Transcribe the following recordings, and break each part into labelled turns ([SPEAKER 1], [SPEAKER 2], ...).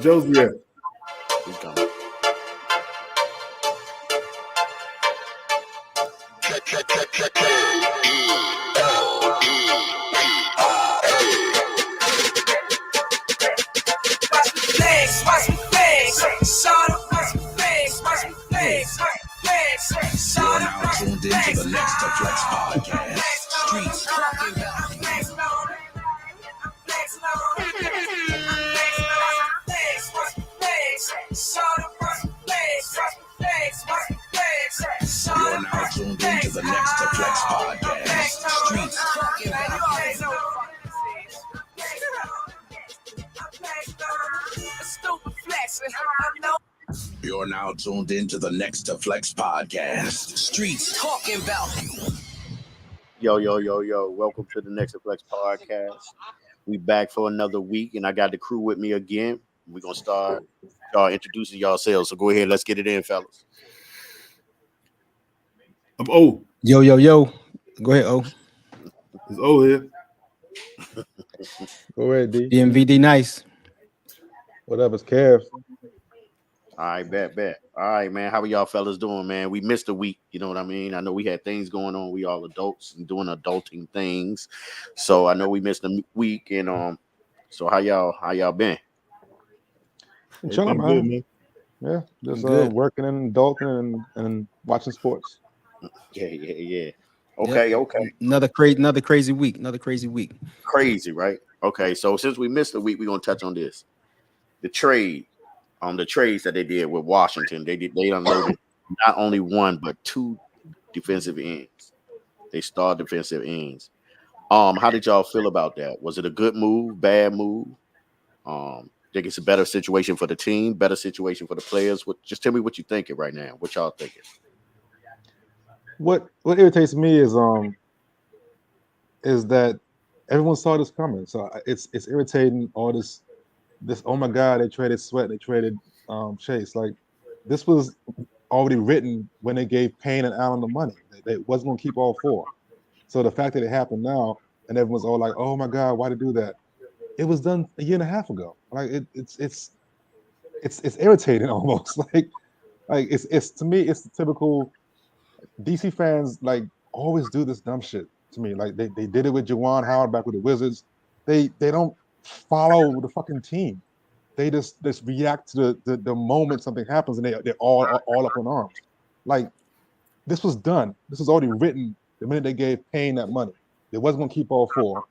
[SPEAKER 1] Josie at?
[SPEAKER 2] He's coming.
[SPEAKER 3] You're now tuned into the Next to Flex podcast. Streets talking about. You're now tuned into the Next to Flex podcast. Streets talking about. You're now tuned into the Next to Flex podcast. Streets talking about.
[SPEAKER 2] Yo. Welcome to the Next to Flex podcast. We back for another week, and I got the crew with me again. We're going to start y'all introducing yourselves. So go ahead. Let's get it in, fellas.
[SPEAKER 1] I'm O.
[SPEAKER 4] Yo. Go ahead, O.
[SPEAKER 1] It's O here.
[SPEAKER 5] Go ahead, D.
[SPEAKER 4] DMVD nice.
[SPEAKER 5] Whatever's Kev.
[SPEAKER 2] All right, bet. All right, man. How are y'all fellas doing, man? We missed a week. You know what I mean? I know we had things going on. We all adults and doing adulting things. So I know we missed a week. And so how y'all been?
[SPEAKER 5] Chilling,
[SPEAKER 1] Good,
[SPEAKER 5] man. Yeah, just
[SPEAKER 4] Good.
[SPEAKER 5] working and adulting and watching sports.
[SPEAKER 2] Yeah. Okay.
[SPEAKER 4] Another crazy week.
[SPEAKER 2] Crazy, right? Okay, so since we missed a week, we're gonna touch on this. The trades that they did with Washington. They unloaded not only one but two defensive ends. They starred defensive ends. How did y'all feel about that? Was it a good move, bad move? Think it's a better situation for the team, better situation for the players. Just tell me what you're thinking right now. What y'all thinking?
[SPEAKER 5] What irritates me is that everyone saw this coming. So it's irritating. All this oh my God, they traded Sweat, they traded Chase. Like this was already written when they gave Payne and Allen the money. They wasn't gonna keep all four. So the fact that it happened now and everyone's all like, oh my God, why to do that? It was done a year and a half ago. Like it's irritating almost. like it's to me, it's the typical DC fans like always do this dumb shit to me. Like they did it with Juwan Howard back with the Wizards. They don't follow the fucking team. They just react to the moment something happens and they're all up in arms. Like this was done. This was already written the minute they gave Payne that money. They wasn't gonna keep all four.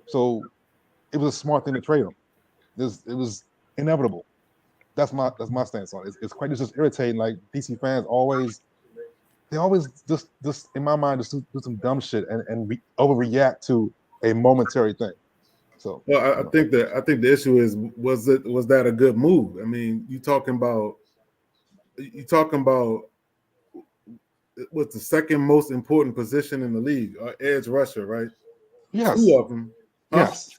[SPEAKER 5] So it was a smart thing to trade them. It was inevitable. That's my stance on it. It's quite just irritating. Like DC fans always just in my mind just do some dumb shit and overreact to a momentary thing. So
[SPEAKER 1] Well, I think the issue is was that a good move? I mean, you talking about what's the second most important position in the league, edge rusher, right?
[SPEAKER 5] yes,
[SPEAKER 1] Two of them.
[SPEAKER 5] yes.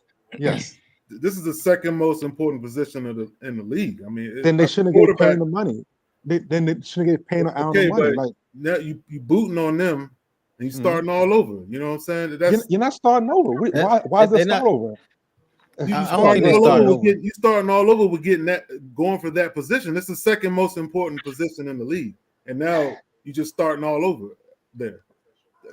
[SPEAKER 1] This is the second most important position in the league. I mean,
[SPEAKER 5] Then they shouldn't have gave Payne the money. Then they shouldn't have gave Payne or Allen the money. Like
[SPEAKER 1] now you booting on them and you starting all over. You know what I'm saying?
[SPEAKER 5] you're not starting over. Why is that start over?
[SPEAKER 1] You starting all over with getting that going for that position. This is the second most important position in the league, and now you just starting all over there.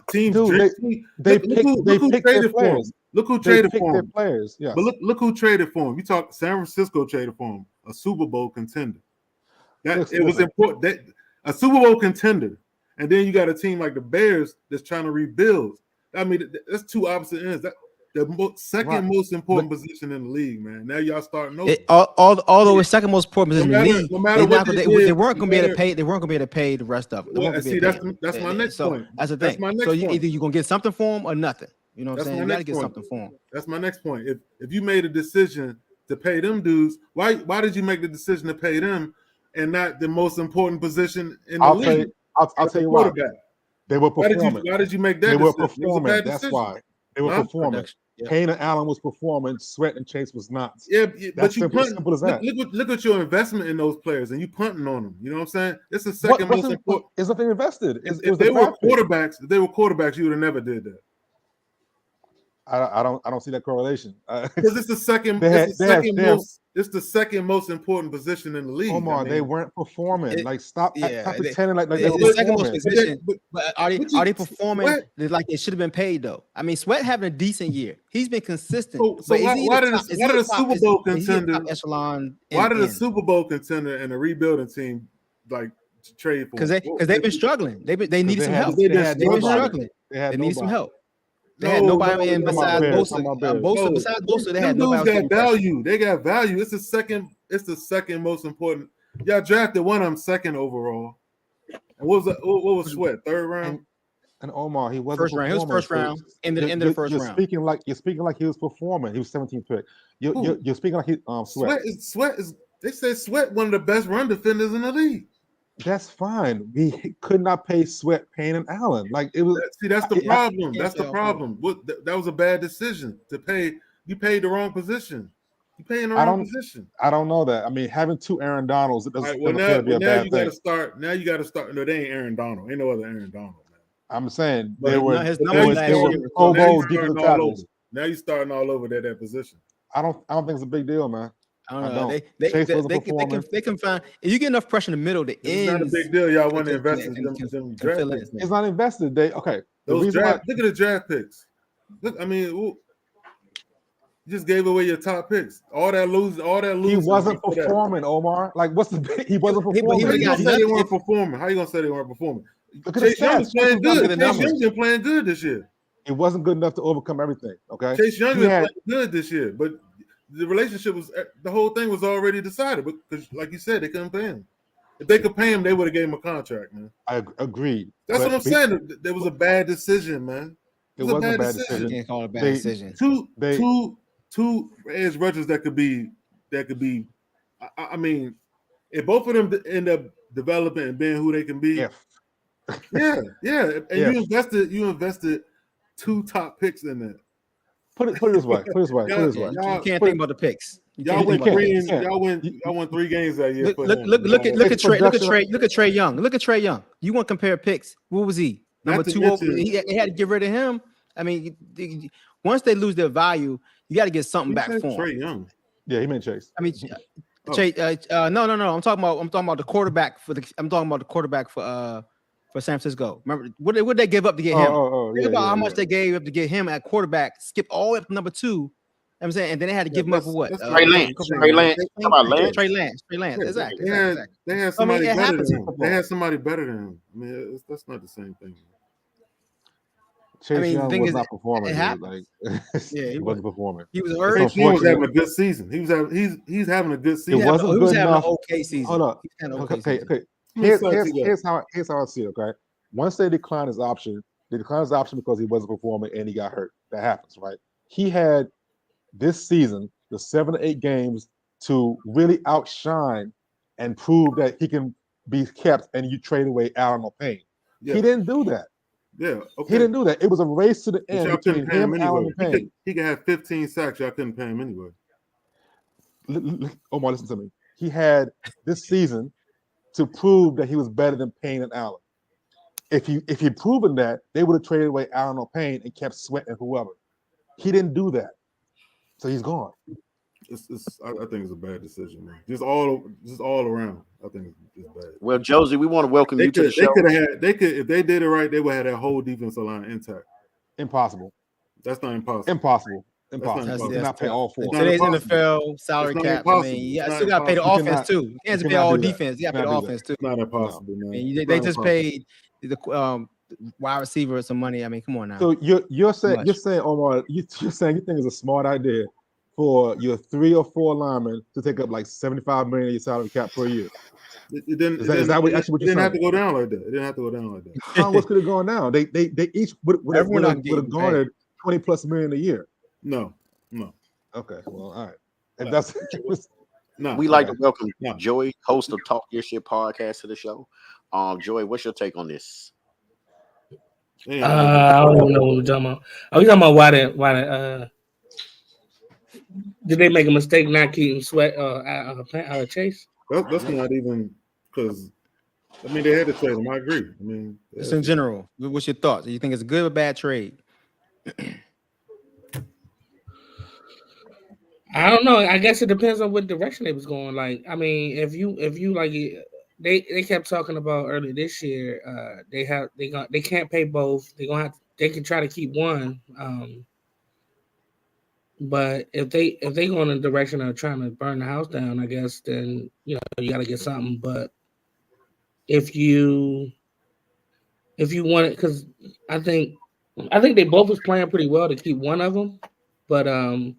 [SPEAKER 1] Teams,
[SPEAKER 5] Dude, they picked their players.
[SPEAKER 1] Look who traded for
[SPEAKER 5] their
[SPEAKER 1] him.
[SPEAKER 5] Players, yeah.
[SPEAKER 1] But look who traded for him. You talk San Francisco traded for him, a Super Bowl contender. It was important. A Super Bowl contender, and then you got a team like the Bears that's trying to rebuild. I mean, that's two opposite ends. The second most important position in the league, man. Now y'all starting over.
[SPEAKER 4] Although it's second most important position in the league,
[SPEAKER 1] no matter what
[SPEAKER 4] they weren't going to be able to pay. They weren't going to be able to pay the rest of it.
[SPEAKER 1] Well, see, that's my next point.
[SPEAKER 4] That's the thing. So either you're going to get something for them or nothing. You know what I'm saying? You got to get something for them.
[SPEAKER 1] That's my next point. If you made a decision to pay them dudes, why did you make the decision to pay them and not the most important position in the league?
[SPEAKER 5] I'll tell you why. They were performing.
[SPEAKER 1] Why did you make that
[SPEAKER 5] decision?
[SPEAKER 1] They
[SPEAKER 5] were performing. That's why. They were performing.
[SPEAKER 4] Yeah.
[SPEAKER 5] Payne and Allen was performing. Sweat and Chase was not.
[SPEAKER 1] Yeah,
[SPEAKER 5] that's
[SPEAKER 1] but you
[SPEAKER 5] simple as that.
[SPEAKER 1] Look at your investment in those players, and you punting on them. You know what I'm saying? It's the second most important.
[SPEAKER 5] It's nothing invested.
[SPEAKER 1] If they were quarterbacks, you would have never did that.
[SPEAKER 5] I don't see that correlation
[SPEAKER 1] because it's the second. It's the second most important position in the league.
[SPEAKER 5] Omar, they weren't performing. Stop pretending like
[SPEAKER 4] it's
[SPEAKER 5] they
[SPEAKER 4] the
[SPEAKER 5] were
[SPEAKER 4] second most
[SPEAKER 5] performing.
[SPEAKER 4] position. But are they performing
[SPEAKER 1] Sweat?
[SPEAKER 4] like they should have been paid though? I mean, Sweat having a decent year. He's been consistent.
[SPEAKER 1] So why did a Super Bowl contender
[SPEAKER 4] echelon?
[SPEAKER 1] Why did a Super Bowl contender and a rebuilding team like trade for?
[SPEAKER 4] Because they've been struggling. They needed some help.
[SPEAKER 1] They've
[SPEAKER 4] been struggling. They needed some help. They had nobody in besides Bosa. Besides Bosa, they had nobody else.
[SPEAKER 1] Got value. They got value. It's the second most important. Y'all drafted one of them second overall. And what was Sweat? Third round?
[SPEAKER 5] And Omar, he wasn't
[SPEAKER 4] first round. He was first round. In the end of the first round.
[SPEAKER 5] You're speaking like he was performing. He was 17th pick. You're speaking like he
[SPEAKER 1] Sweat is. They said Sweat one of the best run defenders in the league.
[SPEAKER 5] That's fine. We could not pay Sweat, Payne, and Allen. Like it was.
[SPEAKER 1] See, that's the problem. That's the problem. That was a bad decision to pay. You paid the wrong position. You paying the wrong position.
[SPEAKER 5] I don't know that. I mean, having two Aaron Donalds, it doesn't
[SPEAKER 1] appear to be a
[SPEAKER 5] bad
[SPEAKER 1] thing. Now you got to start. No, they ain't Aaron Donald. Ain't no other Aaron Donald. Man.
[SPEAKER 5] I'm saying
[SPEAKER 1] But
[SPEAKER 5] they were.
[SPEAKER 4] His
[SPEAKER 5] They
[SPEAKER 4] numbers
[SPEAKER 5] were
[SPEAKER 4] last year
[SPEAKER 5] Pro
[SPEAKER 1] now
[SPEAKER 5] Bowl
[SPEAKER 1] you
[SPEAKER 5] defensive
[SPEAKER 1] starting all
[SPEAKER 5] tackles.
[SPEAKER 1] over. Now you starting all over that position.
[SPEAKER 5] I don't think it's a big deal, man.
[SPEAKER 4] I don't know.
[SPEAKER 5] Chase wasn't performing.
[SPEAKER 4] They can find if you get enough pressure in the middle.
[SPEAKER 1] It's not a big deal. Y'all want to invest in them draft picks.
[SPEAKER 5] It's not invested. Look at
[SPEAKER 1] the draft picks. Look, I mean, you just gave away your top picks. All that losing.
[SPEAKER 5] He wasn't performing, Omar. Like, what's the? He wasn't performing.
[SPEAKER 1] How you gonna say they weren't performing? How you gonna say they weren't performing? Chase Young was playing good. Chase Young been playing good this year.
[SPEAKER 5] It wasn't good enough to overcome everything. Okay.
[SPEAKER 1] Chase Young been playing good this year, but the relationship the whole thing was already decided. Because, like you said, they couldn't pay him. If they could pay him, they would have gave him a contract, man.
[SPEAKER 5] I agree.
[SPEAKER 1] That's what I'm saying. There was a bad decision, man.
[SPEAKER 5] It wasn't a bad decision.
[SPEAKER 4] You can't call it a bad decision.
[SPEAKER 1] Two edge rushers that could be. I mean, if both of them end up developing and being who they can be, yeah. And you invested 2 top picks in that.
[SPEAKER 5] Put it this way.
[SPEAKER 4] You can't think about the picks.
[SPEAKER 1] Y'all won 3 games that year.
[SPEAKER 4] Look at Trey Young. Look at Trey Young. You want to compare picks? What was he? Number 2. They had to get rid of him. I mean, once they lose their value, you got to get something back for him.
[SPEAKER 1] Trey Young.
[SPEAKER 5] Yeah, he meant Chase.
[SPEAKER 4] I mean, Chase. No. I'm talking about the quarterback for San Francisco. Remember what they give up to get him? Think about how much they gave up to get him at quarterback. Skip all the way up to number 2. You know what I'm saying, and then they had to give him up for what?
[SPEAKER 2] Trey Lance.
[SPEAKER 4] Trey Lance. Exactly.
[SPEAKER 1] They had somebody better than him. They had somebody better than him. I mean, that's not the same thing.
[SPEAKER 5] Chase Young was not performing. He wasn't performing.
[SPEAKER 4] He was hurt.
[SPEAKER 1] Chase Young was having a good season. He's having a good season.
[SPEAKER 5] It wasn't good enough.
[SPEAKER 4] Okay season.
[SPEAKER 5] Hold up. Okay. Here's how I see it. Okay. Once they declined his option, because he wasn't performing and he got hurt. That happens, right? He had this season, the 7 to 8 games, to really outshine and prove that he can be kept, and you trade away Allen or Payne. Yeah. He didn't do that.
[SPEAKER 1] Yeah,
[SPEAKER 5] okay. He didn't do that. It was a race to the end between him, Allen, and Payne.
[SPEAKER 1] He could have 15 sacks. Y'all couldn't pay him anyway.
[SPEAKER 5] Omar, listen to me. He had this season to prove that he was better than Payne and Allen. If he'd proven that, they would have traded away Allen or Payne and kept Sweat and whoever. He didn't do that, so he's gone.
[SPEAKER 1] I think it's a bad decision, man. Just all around. I think it's bad.
[SPEAKER 2] Well, Josie, we want to welcome you to the show.
[SPEAKER 1] If they did it right, they would have that whole defensive line intact.
[SPEAKER 5] Impossible.
[SPEAKER 1] That's not impossible.
[SPEAKER 5] Impossible. They're not pay all 4.
[SPEAKER 4] Today's NFL salary cap. I mean, you still got to pay the offense too. You can't just pay all defense. You got to pay the offense too.
[SPEAKER 1] It's not impossible, man.
[SPEAKER 4] They just paid the wide receiver some money. I mean, come on now.
[SPEAKER 5] So you're saying, Omar, you're saying you think it's a smart idea for your 3 or 4 linemen to take up like $75 million of your salary cap per year.
[SPEAKER 1] It didn't have to go down like that.
[SPEAKER 5] How much could it go down? They each would have garnered $20+ million a year.
[SPEAKER 1] No.
[SPEAKER 5] Okay, well, all right. If that's
[SPEAKER 2] we like to welcome Joey, host of Talk Your Shit podcast, to the show. Joey, what's your take on this?
[SPEAKER 6] I don't know what we're talking about. Are we talking about why did they make a mistake not keeping Sweat Chase?
[SPEAKER 1] That's not even because they had to trade him. I agree. I mean,
[SPEAKER 4] just in general, what's your thoughts? Do you think it's a good or bad trade?
[SPEAKER 6] I don't know. I guess it depends on what direction they was going. Like, I mean, if you like, they kept talking about early this year. They can't pay both. They can try to keep one. But if they go in the direction of trying to burn the house down, I guess then you got to get something. But if you want it, because I think they both was playing pretty well to keep one of them, but I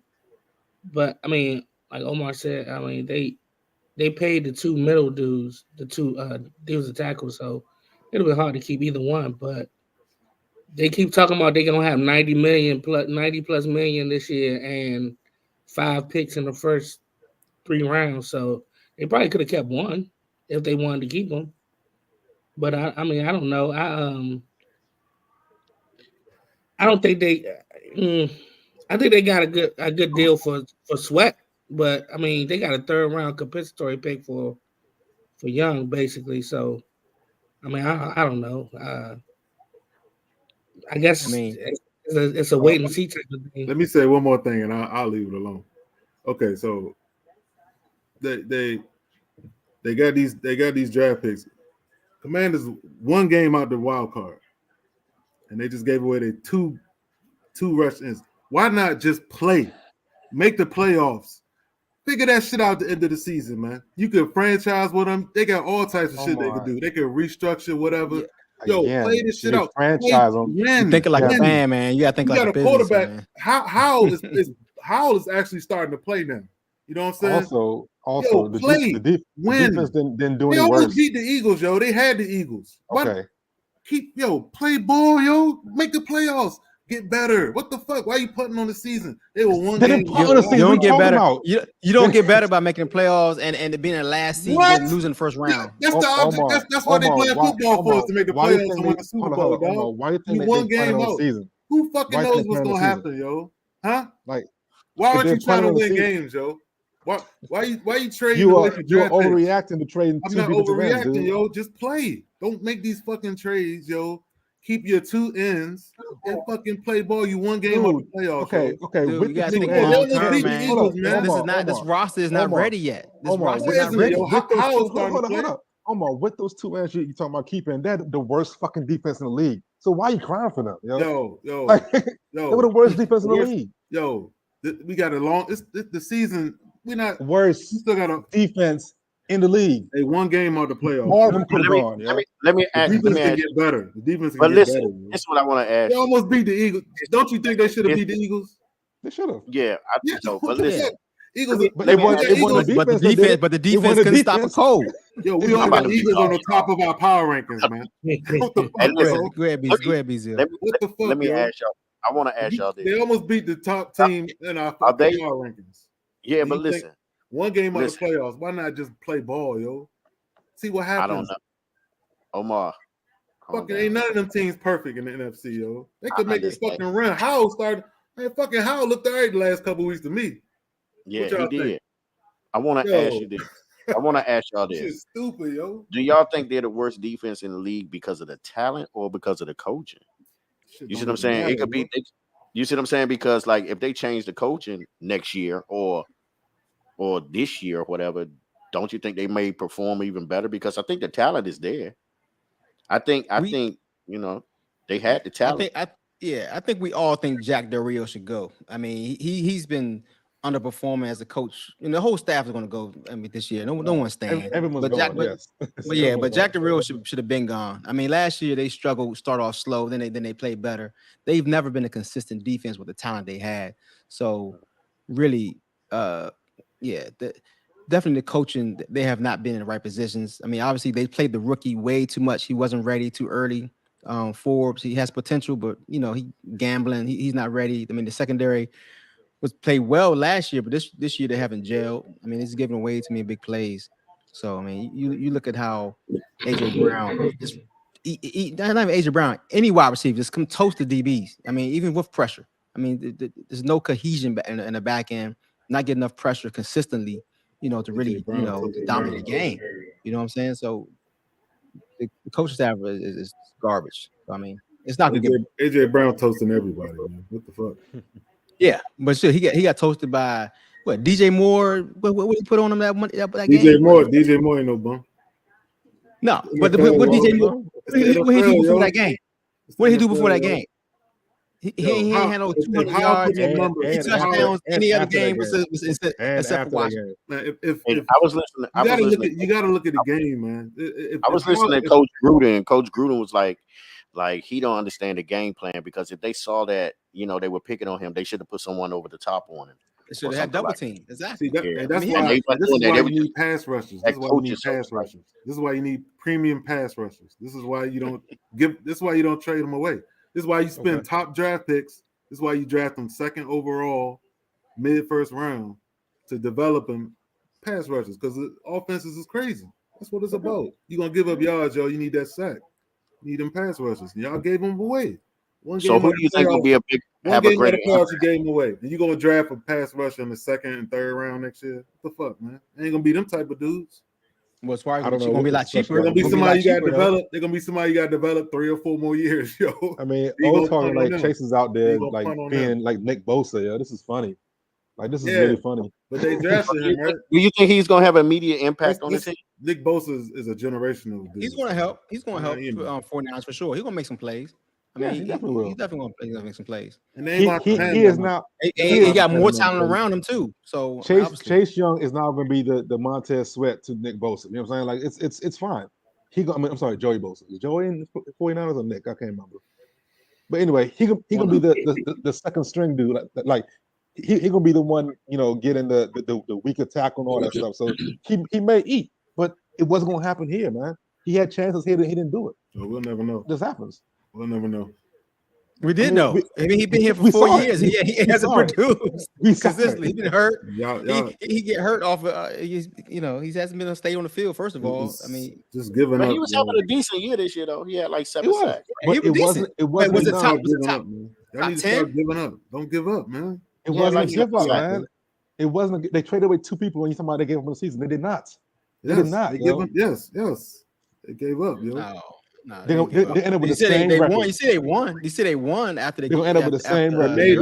[SPEAKER 6] mean, like Omar said, I mean they paid the two middle dudes, the two dudes of tackle, so it'll be hard to keep either one. But they keep talking about they're gonna have 90 plus million this year and 5 picks in the first 3 rounds, so they probably could have kept one if they wanted to keep them. But I mean, I don't know. I don't think they. I think they got a good deal for Sweat, but I mean they got a 3rd round compensatory pick for Young basically. So I mean I don't know. I guess it's a wait and see type of thing.
[SPEAKER 1] Let me say one more thing, and I'll leave it alone. Okay, so they got these draft picks. Commanders one game out the wild card, and they just gave away their two rush ins. Why not just play? Make the playoffs. Figure that shit out at the end of the season, man. You could franchise with them. They got all types of shit they could do. They could restructure whatever. Yo, play this shit out.
[SPEAKER 5] Franchise them.
[SPEAKER 4] You thinking like a fan, man. You got to think like a quarterback. Man.
[SPEAKER 1] Howell is actually starting to play now. You know what I'm saying?
[SPEAKER 5] Also, the defense didn't do any worse. They almost
[SPEAKER 1] beat the Eagles, yo. They had the Eagles.
[SPEAKER 5] Okay.
[SPEAKER 1] Play ball, yo. Make the playoffs. Get better. What the fuck? Why are you putting on the season? They were one game.
[SPEAKER 4] You don't get better. You don't get better by making the playoffs and being in the last season and losing the first round.
[SPEAKER 1] That's the object. That's why they play football for us to make the playoffs and win the Super Bowl, dog.
[SPEAKER 5] Why you think one game out?
[SPEAKER 1] Who fucking knows what's gonna happen, yo? Huh? Like, why aren't you trying to win games, yo? Why you trading?
[SPEAKER 5] You're overreacting to trading.
[SPEAKER 1] I'm not overreacting, yo. Just play. Don't make these fucking trades, yo. Keep your 2 ends and fucking play ball. You one game of the playoffs.
[SPEAKER 5] Okay.
[SPEAKER 4] Dude, you gotta think long term, man. This roster is not ready yet. This roster is not ready.
[SPEAKER 5] Hold on. Omar, with those 2 ends you talking about keeping, they're the worst fucking defense in the league. So why are you crying for them? Yo. They were the worst defense in the league.
[SPEAKER 1] Yo, we got a long. It's the season. We're not
[SPEAKER 5] worst.
[SPEAKER 1] We still got a
[SPEAKER 5] defense in the league.
[SPEAKER 1] They one game of the playoffs.
[SPEAKER 5] All of them could have gone.
[SPEAKER 2] Let me ask.
[SPEAKER 1] The defense can get better. The defense can
[SPEAKER 2] but
[SPEAKER 1] get
[SPEAKER 2] listen,
[SPEAKER 1] better.
[SPEAKER 2] This is what I want to ask.
[SPEAKER 1] They almost beat the Eagles. Don't you think they should have beat the Eagles?
[SPEAKER 5] They should have.
[SPEAKER 2] Yeah, I think so. But listen,
[SPEAKER 1] Eagles.
[SPEAKER 4] But the defense couldn't stop a cold.
[SPEAKER 1] Yo, we on the Eagles on the top of our power rankings, man. What the fuck?
[SPEAKER 4] Go ahead, BZ.
[SPEAKER 2] What the fuck? Let me ask y'all. I want to ask y'all this.
[SPEAKER 1] They almost beat the top team in our power rankings.
[SPEAKER 2] Yeah, but listen.
[SPEAKER 1] One game of the playoffs. Why not just play ball, yo? See what happens.
[SPEAKER 2] I don't know. Omar.
[SPEAKER 1] Fucking ain't none of them teams perfect in the NFC, yo. They could make a fucking run. Howell started. Man, fucking Howell looked all right the last couple weeks to me.
[SPEAKER 2] Yeah, he did. I want to ask you this. I want to ask y'all this.
[SPEAKER 1] Shit's stupid, yo.
[SPEAKER 2] Do y'all think they're the worst defense in the league because of the talent or because of the coaching? You see what I'm saying? It could be. You see what I'm saying? Because like if they change the coaching next year or this year or whatever, don't you think they may perform even better? Because I think the talent is there. I think you know they had the talent.
[SPEAKER 4] I think we all think Jack Del Rio should go. I mean, he's been underperforming as a coach. And the whole staff is going to go. I mean, this year, no one's staying.
[SPEAKER 5] Everyone's going.
[SPEAKER 4] But Jack Del Rio should have been gone. I mean, last year they struggled, start off slow, then they played better. They've never been a consistent defense with the talent they had. So really, definitely the coaching, they have not been in the right positions. I mean, obviously they played the rookie way too much. He wasn't ready too early. Forbes, he has potential, but he gambling. He's not ready. I mean, the secondary was played well last year, but this year they haven't gelled. I mean, it's giving away to me big plays. So I mean, you look at how AJ Brown, not even AJ Brown, any wide receiver just come toast the DBs. I mean, even with pressure. I mean, there's no cohesion in the back end. Not get enough pressure consistently, to really, to dominate the game. You know what I'm saying? So the coaching staff is garbage. I mean, it's not gonna
[SPEAKER 1] AJ Brown toasting everybody, man. What the fuck?
[SPEAKER 4] Yeah, but still, he got toasted by What DJ Moore? What he put on him that
[SPEAKER 1] DJ
[SPEAKER 4] game?
[SPEAKER 1] Moore ain't no bum.
[SPEAKER 4] No, but what DJ Moore? What did he do before that game? What did he do before that game? He ain't had no 200 yards, he touchdowns any other game except for Washington.
[SPEAKER 1] If
[SPEAKER 2] I was listening.
[SPEAKER 1] You gotta look at the game, man.
[SPEAKER 2] I was listening to Coach Gruden, and Coach Gruden was like he don't understand the game plan, because if they saw that, you know, they were picking on him, they should have put someone over the top on him.
[SPEAKER 4] They should have had double team. Exactly.
[SPEAKER 1] And that's why you need pass rushers. This is why you need pass rushers. This is why you need premium pass rushers. This is why you don't trade them away. This is why you spend top draft picks. This is why you draft them second overall, mid-first round, to develop them pass rushers, because the offenses is crazy. That's what it's about. You're going to give up yards, yo. You need that sack. You need them pass rushers. And y'all gave them away.
[SPEAKER 2] So who do you think will be a great
[SPEAKER 1] playoffs? You gave them away. And you're going to draft a pass rusher in the second and third round next year? What the fuck, man? Ain't going to be them type of dudes.
[SPEAKER 4] Well, as far as it's going to be a lot cheaper.
[SPEAKER 1] They're going to be somebody you got to develop. They're going to be somebody you got to develop 3 or 4 more years, yo.
[SPEAKER 5] I mean, old talking like Chase is out there like being like Nick Bosa, yo. This is funny. Like, this is really funny.
[SPEAKER 1] But they drafted him, right?
[SPEAKER 2] Do you think he's going to have immediate impact on the team?
[SPEAKER 1] Nick Bosa is a generational dude.
[SPEAKER 4] He's going to help. He's going to help 49ers for sure. He's going to make some plays. I mean,
[SPEAKER 5] he definitely will.
[SPEAKER 4] He's definitely going to make some plays.
[SPEAKER 1] And
[SPEAKER 5] he is now.
[SPEAKER 4] He got more talent around him too. So
[SPEAKER 5] Chase Young is now going to be the Montez Sweat to Nick Bosa. You know what I'm saying? Like it's fine. I'm sorry, Joey Bosa. Is Joey in the 49ers or Nick? I can't remember. But anyway, he gonna be the second string dude. Like he gonna be the one, you know, getting the weaker tackle and all that stuff. So he may eat, but it wasn't gonna happen here, man. He had chances here, he didn't do it.
[SPEAKER 1] So we'll never know.
[SPEAKER 5] This happens.
[SPEAKER 1] We'll never know.
[SPEAKER 4] We did know. He's been here for 4 years. He hasn't produced consistently. He's been hurt. He get hurt off. He hasn't been able to stay on the field. First of all, I mean,
[SPEAKER 1] just giving up.
[SPEAKER 2] He was having a decent year this year, though. He had like 7 sacks.
[SPEAKER 5] But it wasn't.
[SPEAKER 4] Was it top?
[SPEAKER 1] Y'all need to start giving up. Don't give up, man.
[SPEAKER 5] It wasn't a give up, man. It wasn't. They traded away 2 people when you talking about they gave up on the season. They did not. They did not.
[SPEAKER 1] Yes. They gave up, yo.
[SPEAKER 5] No, they ended up with the same record.
[SPEAKER 4] You see they won. You see they won after they
[SPEAKER 5] end up with the same record.
[SPEAKER 1] They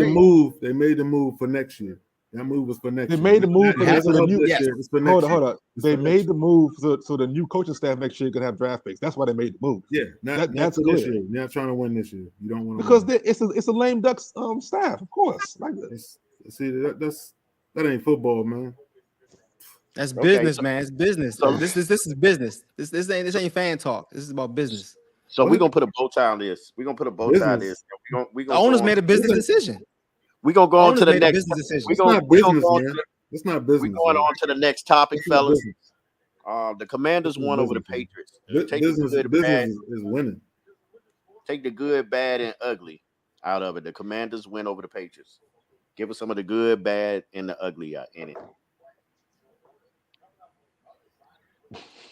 [SPEAKER 1] made the move for next year. That move was for next year.
[SPEAKER 5] They made the move for the new.
[SPEAKER 1] Yes.
[SPEAKER 5] Hold on. They made the move so the new coaching staff next year could have draft picks. That's why they made the move.
[SPEAKER 1] Yeah, that's this year. You're not trying to win this year. You don't want to
[SPEAKER 5] because it's a lame duck staff, of course. Like this.
[SPEAKER 1] See, that ain't football, man.
[SPEAKER 4] That's business, man. It's business. So this is business. This ain't fan talk. This is about business.
[SPEAKER 2] So we're gonna put a bow tie on this. We're gonna put a bow tie on this. We gonna
[SPEAKER 4] the owners made a business decision.
[SPEAKER 2] We're gonna go on to the next
[SPEAKER 1] decision. It's not business.
[SPEAKER 2] We're going on to the next topic, fellas. The Commanders won over the Patriots.
[SPEAKER 1] Business is winning.
[SPEAKER 2] Take the good, bad, and ugly out of it. The Commanders win over the Patriots. Give us some of the good, bad, and the ugly in it.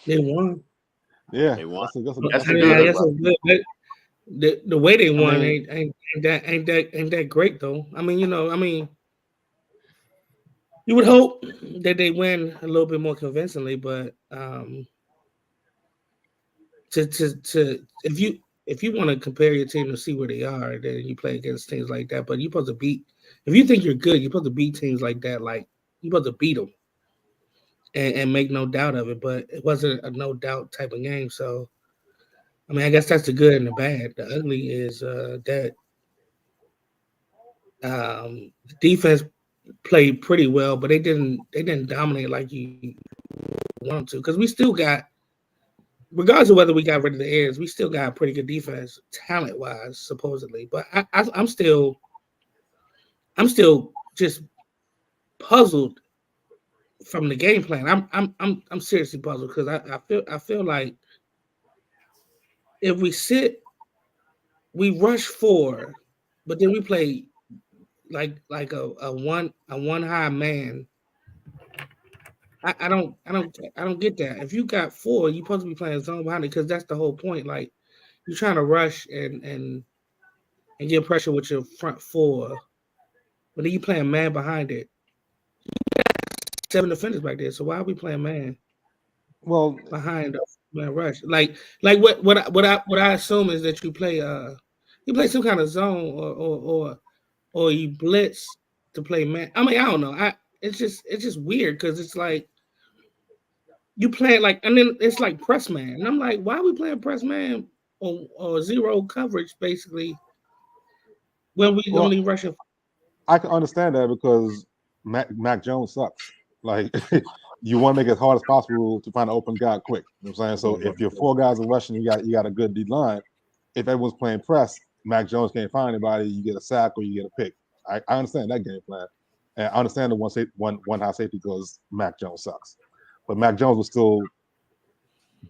[SPEAKER 6] They won.
[SPEAKER 5] Yeah,
[SPEAKER 2] they won.
[SPEAKER 6] That's good. The way they won ain't that great though. I mean, you would hope that they win a little bit more convincingly, but if you want to compare your team to see where they are, then you play against teams like that. But you're supposed to beat. If you think you're good, you're supposed to beat teams like that. Like you're supposed to beat them. And make no doubt of it, but it wasn't a no doubt type of game. So, I mean, I guess that's the good and the bad. The ugly is that defense played pretty well, but they didn't dominate like you want to. Because we still got, regardless of whether we got rid of the Ayers, we still got a pretty good defense, talent wise, supposedly. But I'm still just puzzled from the game plan. I'm seriously puzzled because I feel like if we rush 4, but then we play like a one high man. I don't get that. If you got 4, you're supposed to be playing zone behind it because that's the whole point. Like you're trying to rush and get pressure with your front 4, but then you playing man behind it. 7 defenders back there, so why are we playing man?
[SPEAKER 5] Well,
[SPEAKER 6] behind man rush, like what I assume is that you play some kind of zone or you blitz to play man. I mean, I don't know. it's just weird because it's like you playing like, and then it's like press man, and I'm like, why are we playing press man or zero coverage basically when we only rushing?
[SPEAKER 5] I can understand that because Mac Jones sucks. Like you want to make it as hard as possible to find an open guy quick. You know what I'm saying? So if your 4 guys are rushing, you got a good D line. If everyone's playing press, Mac Jones can't find anybody. You get a sack or you get a pick. I understand that game plan, and I understand the one high safety because Mac Jones sucks. But Mac Jones was still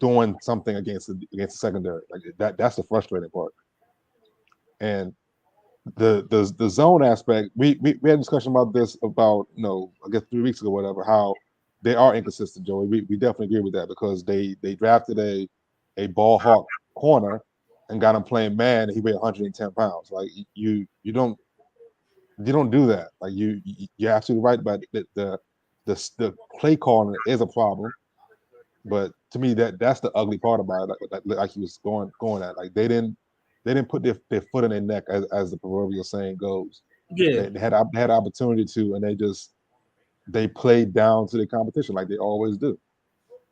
[SPEAKER 5] doing something against the secondary. Like that's the frustrating part. And the zone aspect, we had a discussion about this about I guess 3 weeks ago, whatever, how they are inconsistent, Joey. We definitely agree with that because they drafted a ball hawk corner and got him playing man, and he weighed 110 pounds. Like you don't do that. Like you're absolutely right about the play calling is a problem. But to me, that's the ugly part about it. Like he was going at. Like they didn't put their foot in their neck, as the proverbial saying goes.
[SPEAKER 6] Yeah,
[SPEAKER 5] they had opportunity to, and they played down to the competition like they always do.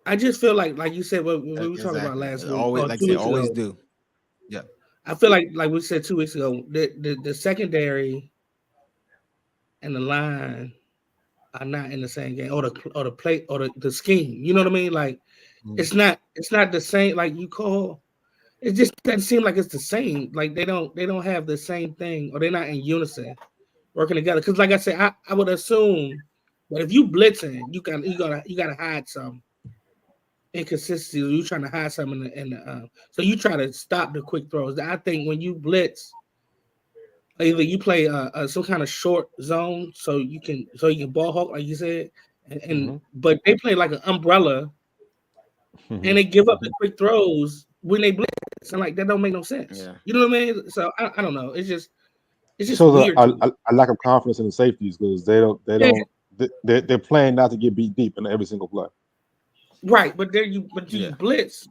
[SPEAKER 6] I just feel like you said what we were talking about last week.
[SPEAKER 4] Always, like they always do. Yeah,
[SPEAKER 6] I feel like we said 2 weeks ago, the secondary and the line are not in the same game, or the play or the scheme. You know what I mean? Like it's not the same. Like you call, it just doesn't seem like it's the same. Like they don't have the same thing, or they're not in unison working together. Because like I said, I would assume that if you blitzing, you gotta hide some inconsistency. You trying to hide some in the so you try to stop the quick throws. I think when you blitz, either you play some kind of short zone so you can ball hawk like you said, and but they play like an umbrella, and they give up the quick throws when they blitz, and like that don't make no sense.
[SPEAKER 4] Yeah.
[SPEAKER 6] You know what I mean? So I don't know. It's just
[SPEAKER 5] shows
[SPEAKER 6] weird.
[SPEAKER 5] A lack of confidence in the safeties because they're playing not to get beat deep in every single play.
[SPEAKER 6] Right, but you blitz,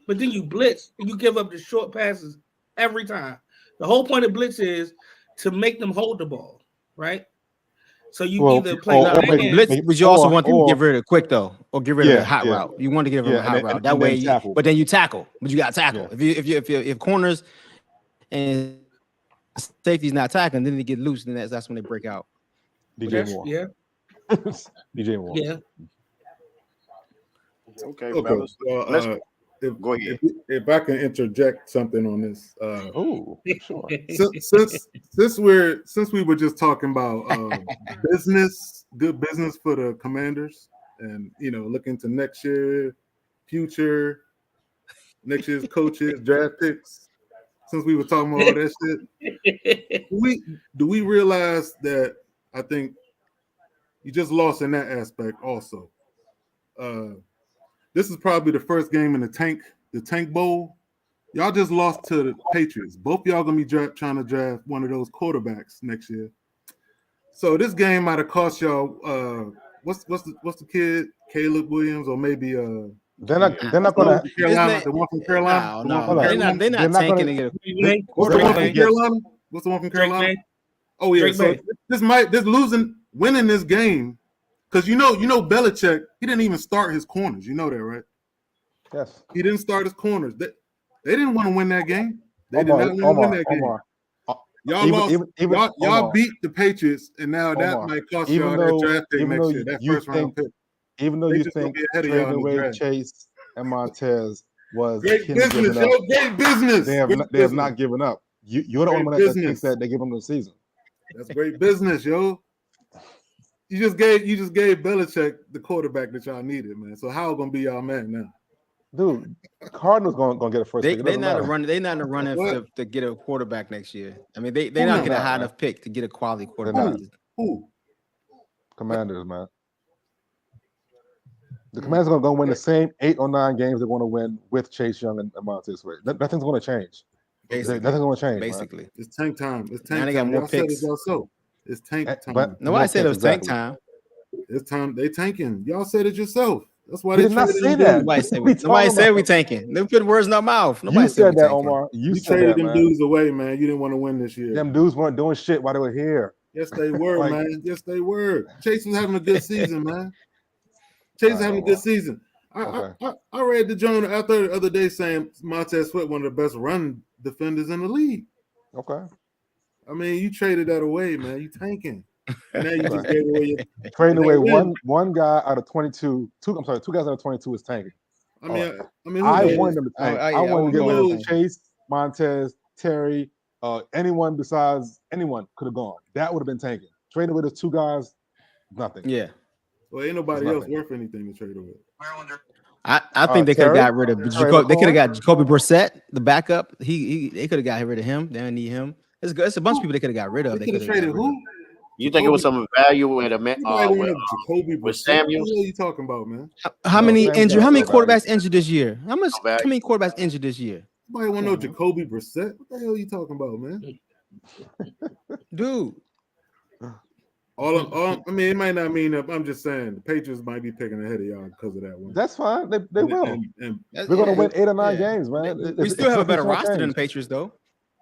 [SPEAKER 6] but then you blitz and you give up the short passes every time. The whole point of blitz is to make them hold the ball, right? So you either play
[SPEAKER 4] blitz, but you also want them to get rid of it quick though, or get rid of the hot route. You want to get rid of the hot route that way. But then you tackle, but you got to tackle. If corners and safety's not tackling, then they get loose, and that's when they break out.
[SPEAKER 5] DJ Moore, DJ Moore,
[SPEAKER 6] yeah.
[SPEAKER 2] Okay.
[SPEAKER 1] So,
[SPEAKER 2] go ahead.
[SPEAKER 1] If I can interject something on this,
[SPEAKER 5] sure.
[SPEAKER 1] Since we were just talking about good business for the Commanders, and looking to next year, future, next year's coaches, draft picks. Since we were talking about all that shit, do we realize that I think you just lost in that aspect also? This is probably the first game in the Tank Bowl. Y'all just lost to the Patriots. Both y'all gonna be trying to draft one of those quarterbacks next year. So this game might have cost y'all. What's the kid? Caleb Williams, or maybe
[SPEAKER 5] They're not gonna
[SPEAKER 1] Carolina. The one from Carolina.
[SPEAKER 4] No, they're not tanking to get a
[SPEAKER 1] What's the one from Carolina? What's the one from Carolina? Oh yeah. So winning this game. Because you know Belichick, he didn't even start his corners. You know that, right?
[SPEAKER 5] Yes.
[SPEAKER 1] He didn't start his corners. They didn't want to win that game. They did not want to win that game. Y'all beat the Patriots, and now that might cost y'all that draft pick next year. That first round pick.
[SPEAKER 5] Even though you think trading away Chase and Montez was
[SPEAKER 1] great business, great business.
[SPEAKER 5] They have not given up. You're the only one that thinks that they give them the season.
[SPEAKER 1] That's great business, yo. You just gave Belichick the quarterback that y'all needed, man. So how gonna be y'all man now?
[SPEAKER 5] Dude, Cardinals gonna get a first pick.
[SPEAKER 4] They're not in the running to get a quarterback next year. I mean, they're not getting a high enough pick to get a quality quarterback.
[SPEAKER 1] Who?
[SPEAKER 5] Commanders, man. The Commanders are gonna win the same 8 or 9 games they're gonna win with Chase Young and Montez Sweat. Nothing's gonna change. Nothing's gonna change.
[SPEAKER 4] Basically,
[SPEAKER 5] man.
[SPEAKER 1] It's tank time. It's tank
[SPEAKER 4] now they
[SPEAKER 1] time.
[SPEAKER 4] got more picks.
[SPEAKER 1] It's tank time.
[SPEAKER 5] But
[SPEAKER 4] nobody said it was tank time.
[SPEAKER 1] It's time. They tanking. Y'all said it yourself. That's why
[SPEAKER 5] they
[SPEAKER 1] did not
[SPEAKER 5] say that.
[SPEAKER 4] Nobody said we tanking. They put words in our mouth. Nobody
[SPEAKER 5] said that,
[SPEAKER 4] tanking.
[SPEAKER 5] Omar. You
[SPEAKER 1] traded them dudes away, man. You didn't want to win this year.
[SPEAKER 5] Them dudes weren't doing shit while they were here.
[SPEAKER 1] Yes, they were,
[SPEAKER 5] Like-
[SPEAKER 1] man. Yes, they were. Chase was having a good season, man. Chase was having a good season. I read the journal out there the other day saying Montez Sweat one of the best run defenders in the league.
[SPEAKER 5] Okay.
[SPEAKER 1] I mean, you traded that away, man. You tanking. And now you just gave away your
[SPEAKER 5] trading away
[SPEAKER 1] win.
[SPEAKER 5] one guy out of 22. Two guys out of 22 is tanking.
[SPEAKER 1] I mean,
[SPEAKER 5] I wanted them to tank. I wanted to get rid of
[SPEAKER 1] knows?
[SPEAKER 5] Chase, Montez, Terry, anyone besides anyone could have gone. That would have been tanking. Trading away those two guys, nothing.
[SPEAKER 4] Yeah.
[SPEAKER 1] Well, ain't nobody else worth anything to trade away.
[SPEAKER 4] I think they could have got rid of Jacoby. They could have got Jacoby Brissett, the backup. They could have got rid of him. They don't need him. It's a bunch of people they could have got rid of.
[SPEAKER 1] They could have traded who?
[SPEAKER 2] You think it was some value in a man
[SPEAKER 1] with
[SPEAKER 2] Samuel?
[SPEAKER 1] What are you talking about, man?
[SPEAKER 4] How many injured? How many quarterbacks injured this year? How many quarterbacks injured this year?
[SPEAKER 1] Somebody want to know Jacoby Brissett? What the hell are you talking about, man?
[SPEAKER 4] Dude.
[SPEAKER 1] I mean, it might not mean I'm just saying the Patriots might be picking ahead of y'all because of that one.
[SPEAKER 5] That's fine. They will.
[SPEAKER 1] And
[SPEAKER 5] we're gonna win 8 or 9 games, man.
[SPEAKER 4] We still have a better roster than the Patriots, though.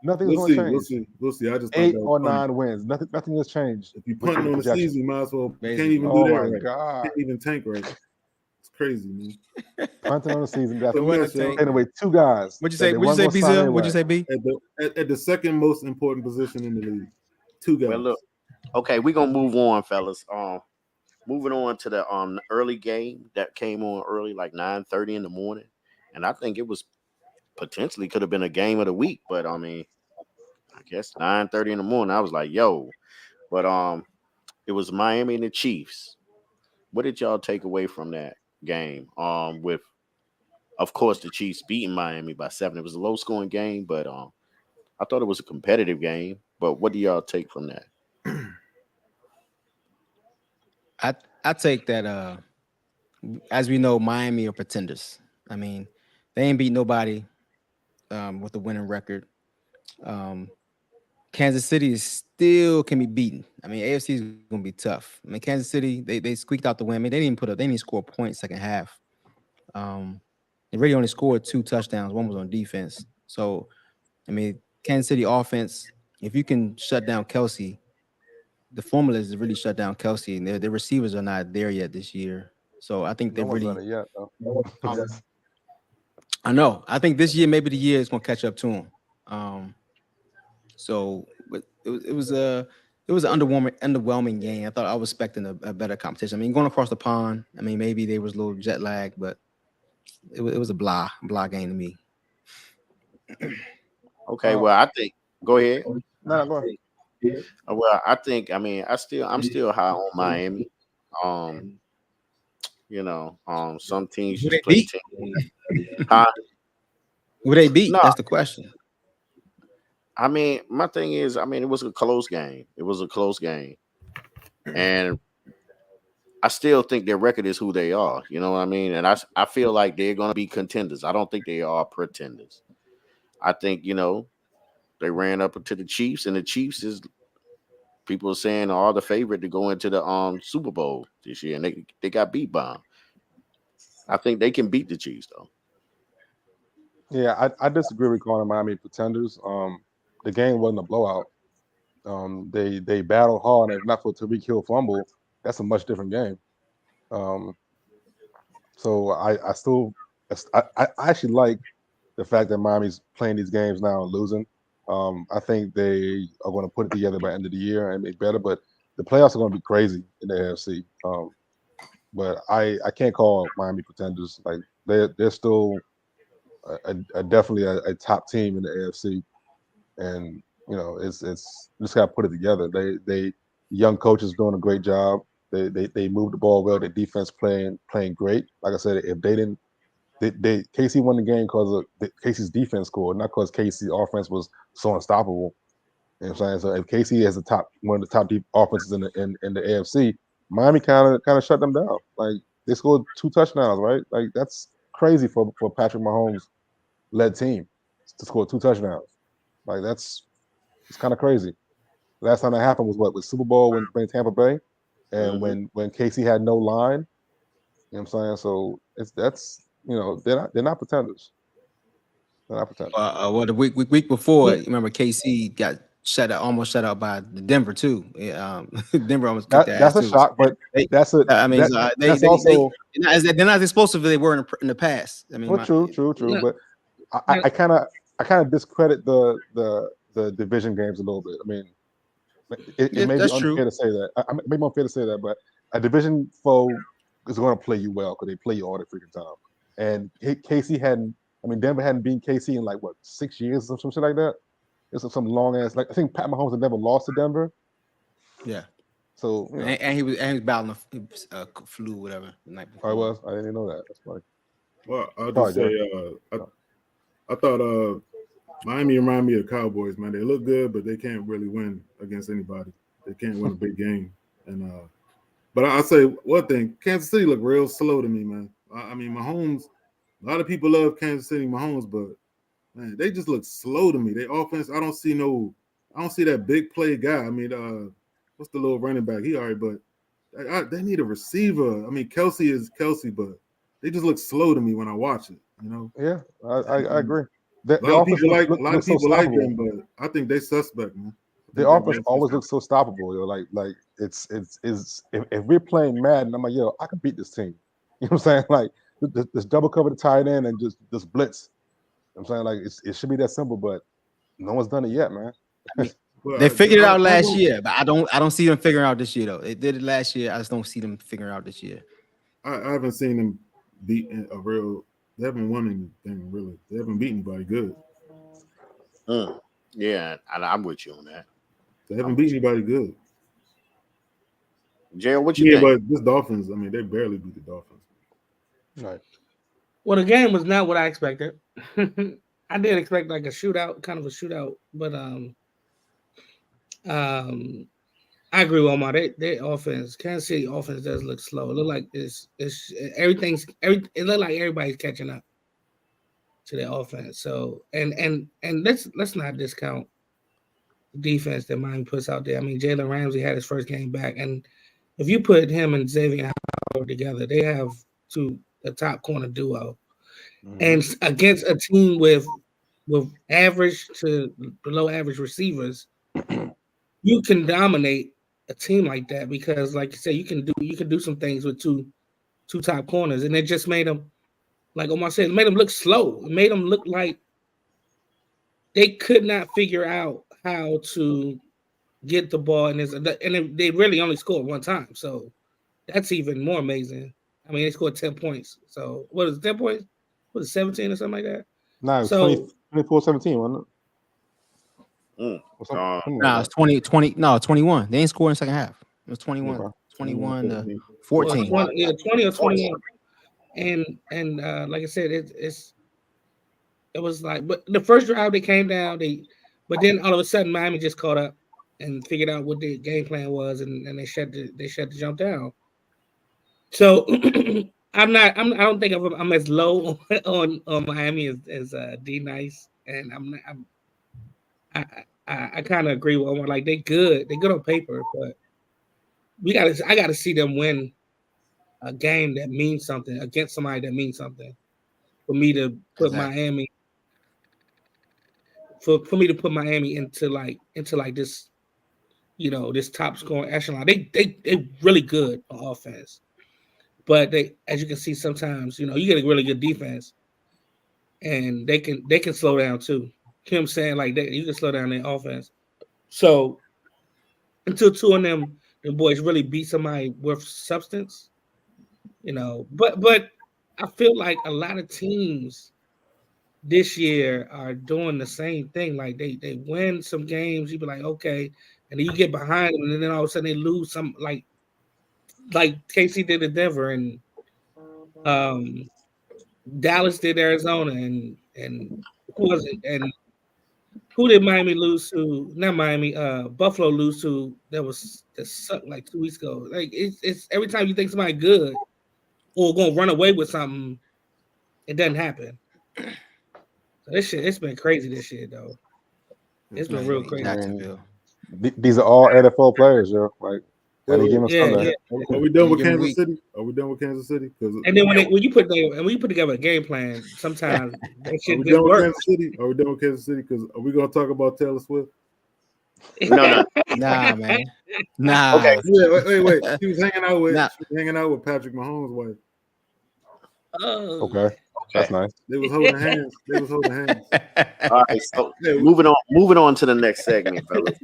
[SPEAKER 5] Nothing's going to change.
[SPEAKER 1] We'll see. I just
[SPEAKER 5] 8 or 9 wins. Nothing has changed.
[SPEAKER 1] If you punting on the season, you might as well. Can't even do that right. God. Can't even tank right. It's crazy, man.
[SPEAKER 5] Punting on the season. Got
[SPEAKER 1] taking
[SPEAKER 5] away 2 guys.
[SPEAKER 4] What'd you say? What'd you say, B-Zil? What'd you say, B?
[SPEAKER 1] At the second most important position in the league, 2 guys.
[SPEAKER 2] Well, look. Okay, we're gonna move on, fellas. Moving on to the early game that came on early, like 9:30 in the morning, and I think it was potentially could have been a game of the week, but I mean, I guess 9:30 in the morning. I was like, yo, but it was Miami and the Chiefs. What did y'all take away from that game? With, of course, the Chiefs beating Miami by 7. It was a low-scoring game, but I thought it was a competitive game. But what do y'all take from that?
[SPEAKER 4] I take that as we know, Miami are pretenders. I mean, they ain't beat nobody with a winning record. Kansas City is still can be beaten. I mean, AFC is gonna be tough. I mean, Kansas City, they squeaked out the win. I mean, they didn't score a point second half. They really only scored 2 touchdowns. One was on defense. So, I mean, Kansas City offense, if you can shut down Kelsey, the formula is to really shut down Kelsey, and their receivers are not there yet this year. So I think they really. I know. I think this year maybe the year is gonna catch up to them. So it was an underwhelming game. I thought I was expecting a better competition. I mean, going across the pond. I mean, maybe there was a little jet lag, but it was a blah game to me.
[SPEAKER 2] Okay, well, I think. Go ahead.
[SPEAKER 5] No, go ahead.
[SPEAKER 2] Well, I think. I mean, I'm still high on Miami. Some teams just play teams.
[SPEAKER 4] Who they beat? That's the question.
[SPEAKER 2] I mean, my thing is, it was a close game. And I still think their record is who they are. You know what I mean? And I feel like they're going to be contenders. I don't think they are pretenders. I think, they ran up to the Chiefs, and the Chiefs is people are saying are the favorite to go into the Super Bowl this year, and they got beat by them. I think they can beat the Chiefs though.
[SPEAKER 5] Yeah, I disagree with calling Miami pretenders. The game wasn't a blowout. They battled hard, and if not for Tyreek Hill fumble, that's a much different game. So I actually like the fact that Miami's playing these games now and losing. I think they are going to put it together by the end of the year and make better. But the playoffs are going to be crazy in the AFC. But I can't call Miami pretenders. Like they're still definitely a top team in the AFC, and it's just got to put it together. They young coaches doing a great job. They move the ball well. Their defense playing great. Like I said, if they didn't. KC won the game because of KC's defense scored, not because KC's offense was so unstoppable. You know what I'm saying? So if KC has one of the top deep offenses in the AFC, Miami kind of shut them down. Like they scored 2 touchdowns, right? Like that's crazy for Patrick Mahomes led team to score 2 touchdowns. Like it's kind of crazy. Last time that happened was with Super Bowl when playing Tampa Bay, and when KC had no line. You know what I'm saying? So they're not pretenders. They're not pretenders.
[SPEAKER 4] Well, the week before, remember KC got almost shut out by the Denver too. Denver almost kicked their
[SPEAKER 5] that's
[SPEAKER 4] ass
[SPEAKER 5] a
[SPEAKER 4] too.
[SPEAKER 5] shock, but that's a.
[SPEAKER 4] I mean,
[SPEAKER 5] that's also
[SPEAKER 4] they're not as explosive as they were in the past. I mean,
[SPEAKER 5] well, true.
[SPEAKER 6] Yeah.
[SPEAKER 5] But I kind of discredit the division games a little bit. I mean, it may be
[SPEAKER 4] that's
[SPEAKER 5] unfair
[SPEAKER 4] true.
[SPEAKER 5] to say that. I may be unfair to say that, but a division foe is going to play you well because they play you all the freaking time. And Denver hadn't beaten KC in like what 6 years or some shit like that. It's some long ass. Like I think Pat Mahomes had never lost to Denver.
[SPEAKER 4] Yeah.
[SPEAKER 5] So you know,
[SPEAKER 4] and he was battling a flu, whatever, the night before.
[SPEAKER 5] I was. I didn't know that. That's funny.
[SPEAKER 1] Well, I'll just say, I thought Miami reminded me of Cowboys, man. They look good, but they can't really win against anybody. They can't win a big game. And but I'll say one thing: Kansas City look real slow to me, man. I mean, Mahomes. A lot of people love Kansas City Mahomes, but man, they just look slow to me. They offense, I don't see that big play guy. I mean, what's the little running back? He all right, but they need a receiver. I mean, Kelsey is Kelsey, but they just look slow to me when I watch it. You know?
[SPEAKER 5] Yeah, I agree.
[SPEAKER 1] A lot of people like them, but I think they suspect, man.
[SPEAKER 5] The offense always looks so stoppable, yo. Like it's if we're playing Madden, I'm like, yo, I can beat this team. You know what I'm saying? Like this double cover the tight end and just blitz. I'm saying like it should be that simple, but no one's done it yet, man.
[SPEAKER 1] Well,
[SPEAKER 4] they figured it out last year, but I don't see them figuring out this year though. They did it last year. I just don't see them figuring out this year.
[SPEAKER 1] I haven't seen them beat a real. They haven't won anything really. They haven't beat anybody good.
[SPEAKER 2] Yeah, I'm with you on that.
[SPEAKER 1] They haven't beat anybody good.
[SPEAKER 2] Jail, what you think?
[SPEAKER 1] But this Dolphins, I mean, they barely beat the Dolphins.
[SPEAKER 5] Right.
[SPEAKER 6] Well, the game was not what I expected. I did expect like a shootout, kind of a shootout, but I agree with Omar. Their offense, Kansas City offense does look slow. It look like it look like everybody's catching up to their offense. So and let's not discount the defense that Miami puts out there. I mean, Jalen Ramsey had his first game back, and if you put him and Xavier Howard together, they have a top corner duo. And against a team with average to below average receivers, you can dominate a team like that because, like you said, you can do some things with two top corners, and it just made them, like Omar said, it made them look slow. It made them look like they could not figure out how to get the ball, and they really only scored one time, so that's even more amazing. I mean, they scored 10 points. So what is it, 10 points? Was it 17 or something like that?
[SPEAKER 5] No, so 24-17, wasn't it?
[SPEAKER 4] No, it's 20. No, 21. They ain't scored in the second half. It was 21. 21 to 14.
[SPEAKER 6] 20 or 21. And like I said, it was like, but the first drive they came down, but then all of a sudden Miami just caught up and figured out what the game plan was, and they shut the jump down. So I don't think I'm as low on Miami as D Nice, and I kind of agree with them. Like they're good on paper, but I gotta see them win a game that means something against somebody that means something for me to put Miami for me to put Miami into like this, this top scoring echelon. They really good on offense. But they, as you can see, sometimes you get a really good defense, and they can slow down too. You know what I'm saying? Like you can slow down their offense. So until two of them boys really beat somebody with substance, But I feel like a lot of teams this year are doing the same thing. Like they win some games, you be like, okay, and then you get behind them, and then all of a sudden they lose some like KC did in Denver, and Dallas did Arizona, and who was it? And who did Miami lose to? Not Miami, Buffalo lose to. That sucked like 2 weeks ago. Like it's every time you think somebody good or gonna run away with something, it doesn't happen. So this shit, it's been crazy this year though. It's been real crazy.
[SPEAKER 5] These are all NFL players, yo. Like.
[SPEAKER 1] Are we done with Kansas City? And
[SPEAKER 6] then when you put together a game plan, sometimes that shit
[SPEAKER 1] just works. Are we done with Kansas City? Because are we gonna talk about Taylor Swift?
[SPEAKER 2] No.
[SPEAKER 4] Nah, man. Nah.
[SPEAKER 2] Okay.
[SPEAKER 1] Yeah, wait. She was hanging out with
[SPEAKER 4] Nah.
[SPEAKER 1] Patrick Mahomes' wife.
[SPEAKER 6] Oh,
[SPEAKER 5] Okay, that's nice.
[SPEAKER 1] They was holding hands.
[SPEAKER 2] All right. So moving on to the next segment, fellas.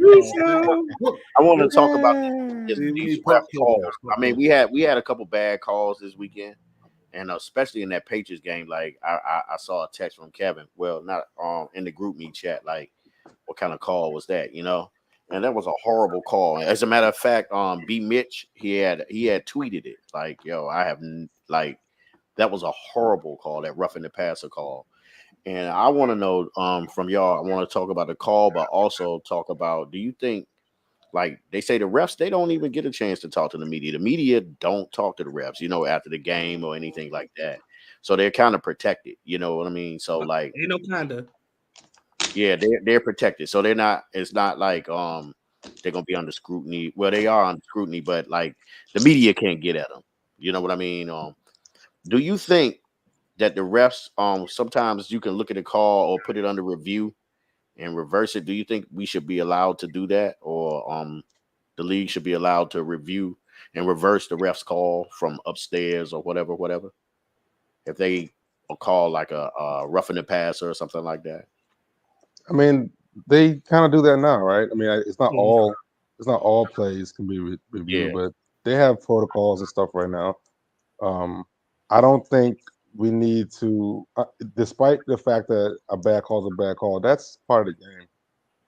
[SPEAKER 2] I want to talk about these ref calls. I mean, we had a couple bad calls this weekend, and especially in that Patriots game. Like I saw a text from Kevin. Well, not in the group me chat. Like, what kind of call was that? You know, and that was a horrible call. As a matter of fact, B Mitch he had tweeted it like, "Yo, that was a horrible call. That roughing the passer call." And I want to know from y'all. I want to talk about the call, but also talk about, do you think, like they say the refs, they don't even get a chance to talk to the media. The media don't talk to the refs, after the game or anything like that. So they're kind of protected. You know what I mean? So like,
[SPEAKER 6] kinda.
[SPEAKER 2] Yeah, they're protected. So they're not. It's not like they're gonna be under scrutiny. Well, they are under scrutiny, but like the media can't get at them. You know what I mean? Do you think that the refs, sometimes you can look at a call or put it under review and reverse it? Do you think we should be allowed to do that, or the league should be allowed to review and reverse the ref's call from upstairs or whatever? If they call like a roughing the passer or something like that.
[SPEAKER 5] I mean, they kind of do that now, right? I mean, it's not all plays can be reviewed, but they have protocols and stuff right now. I don't think we need to, despite the fact that a bad call is a bad call. That's part of the game.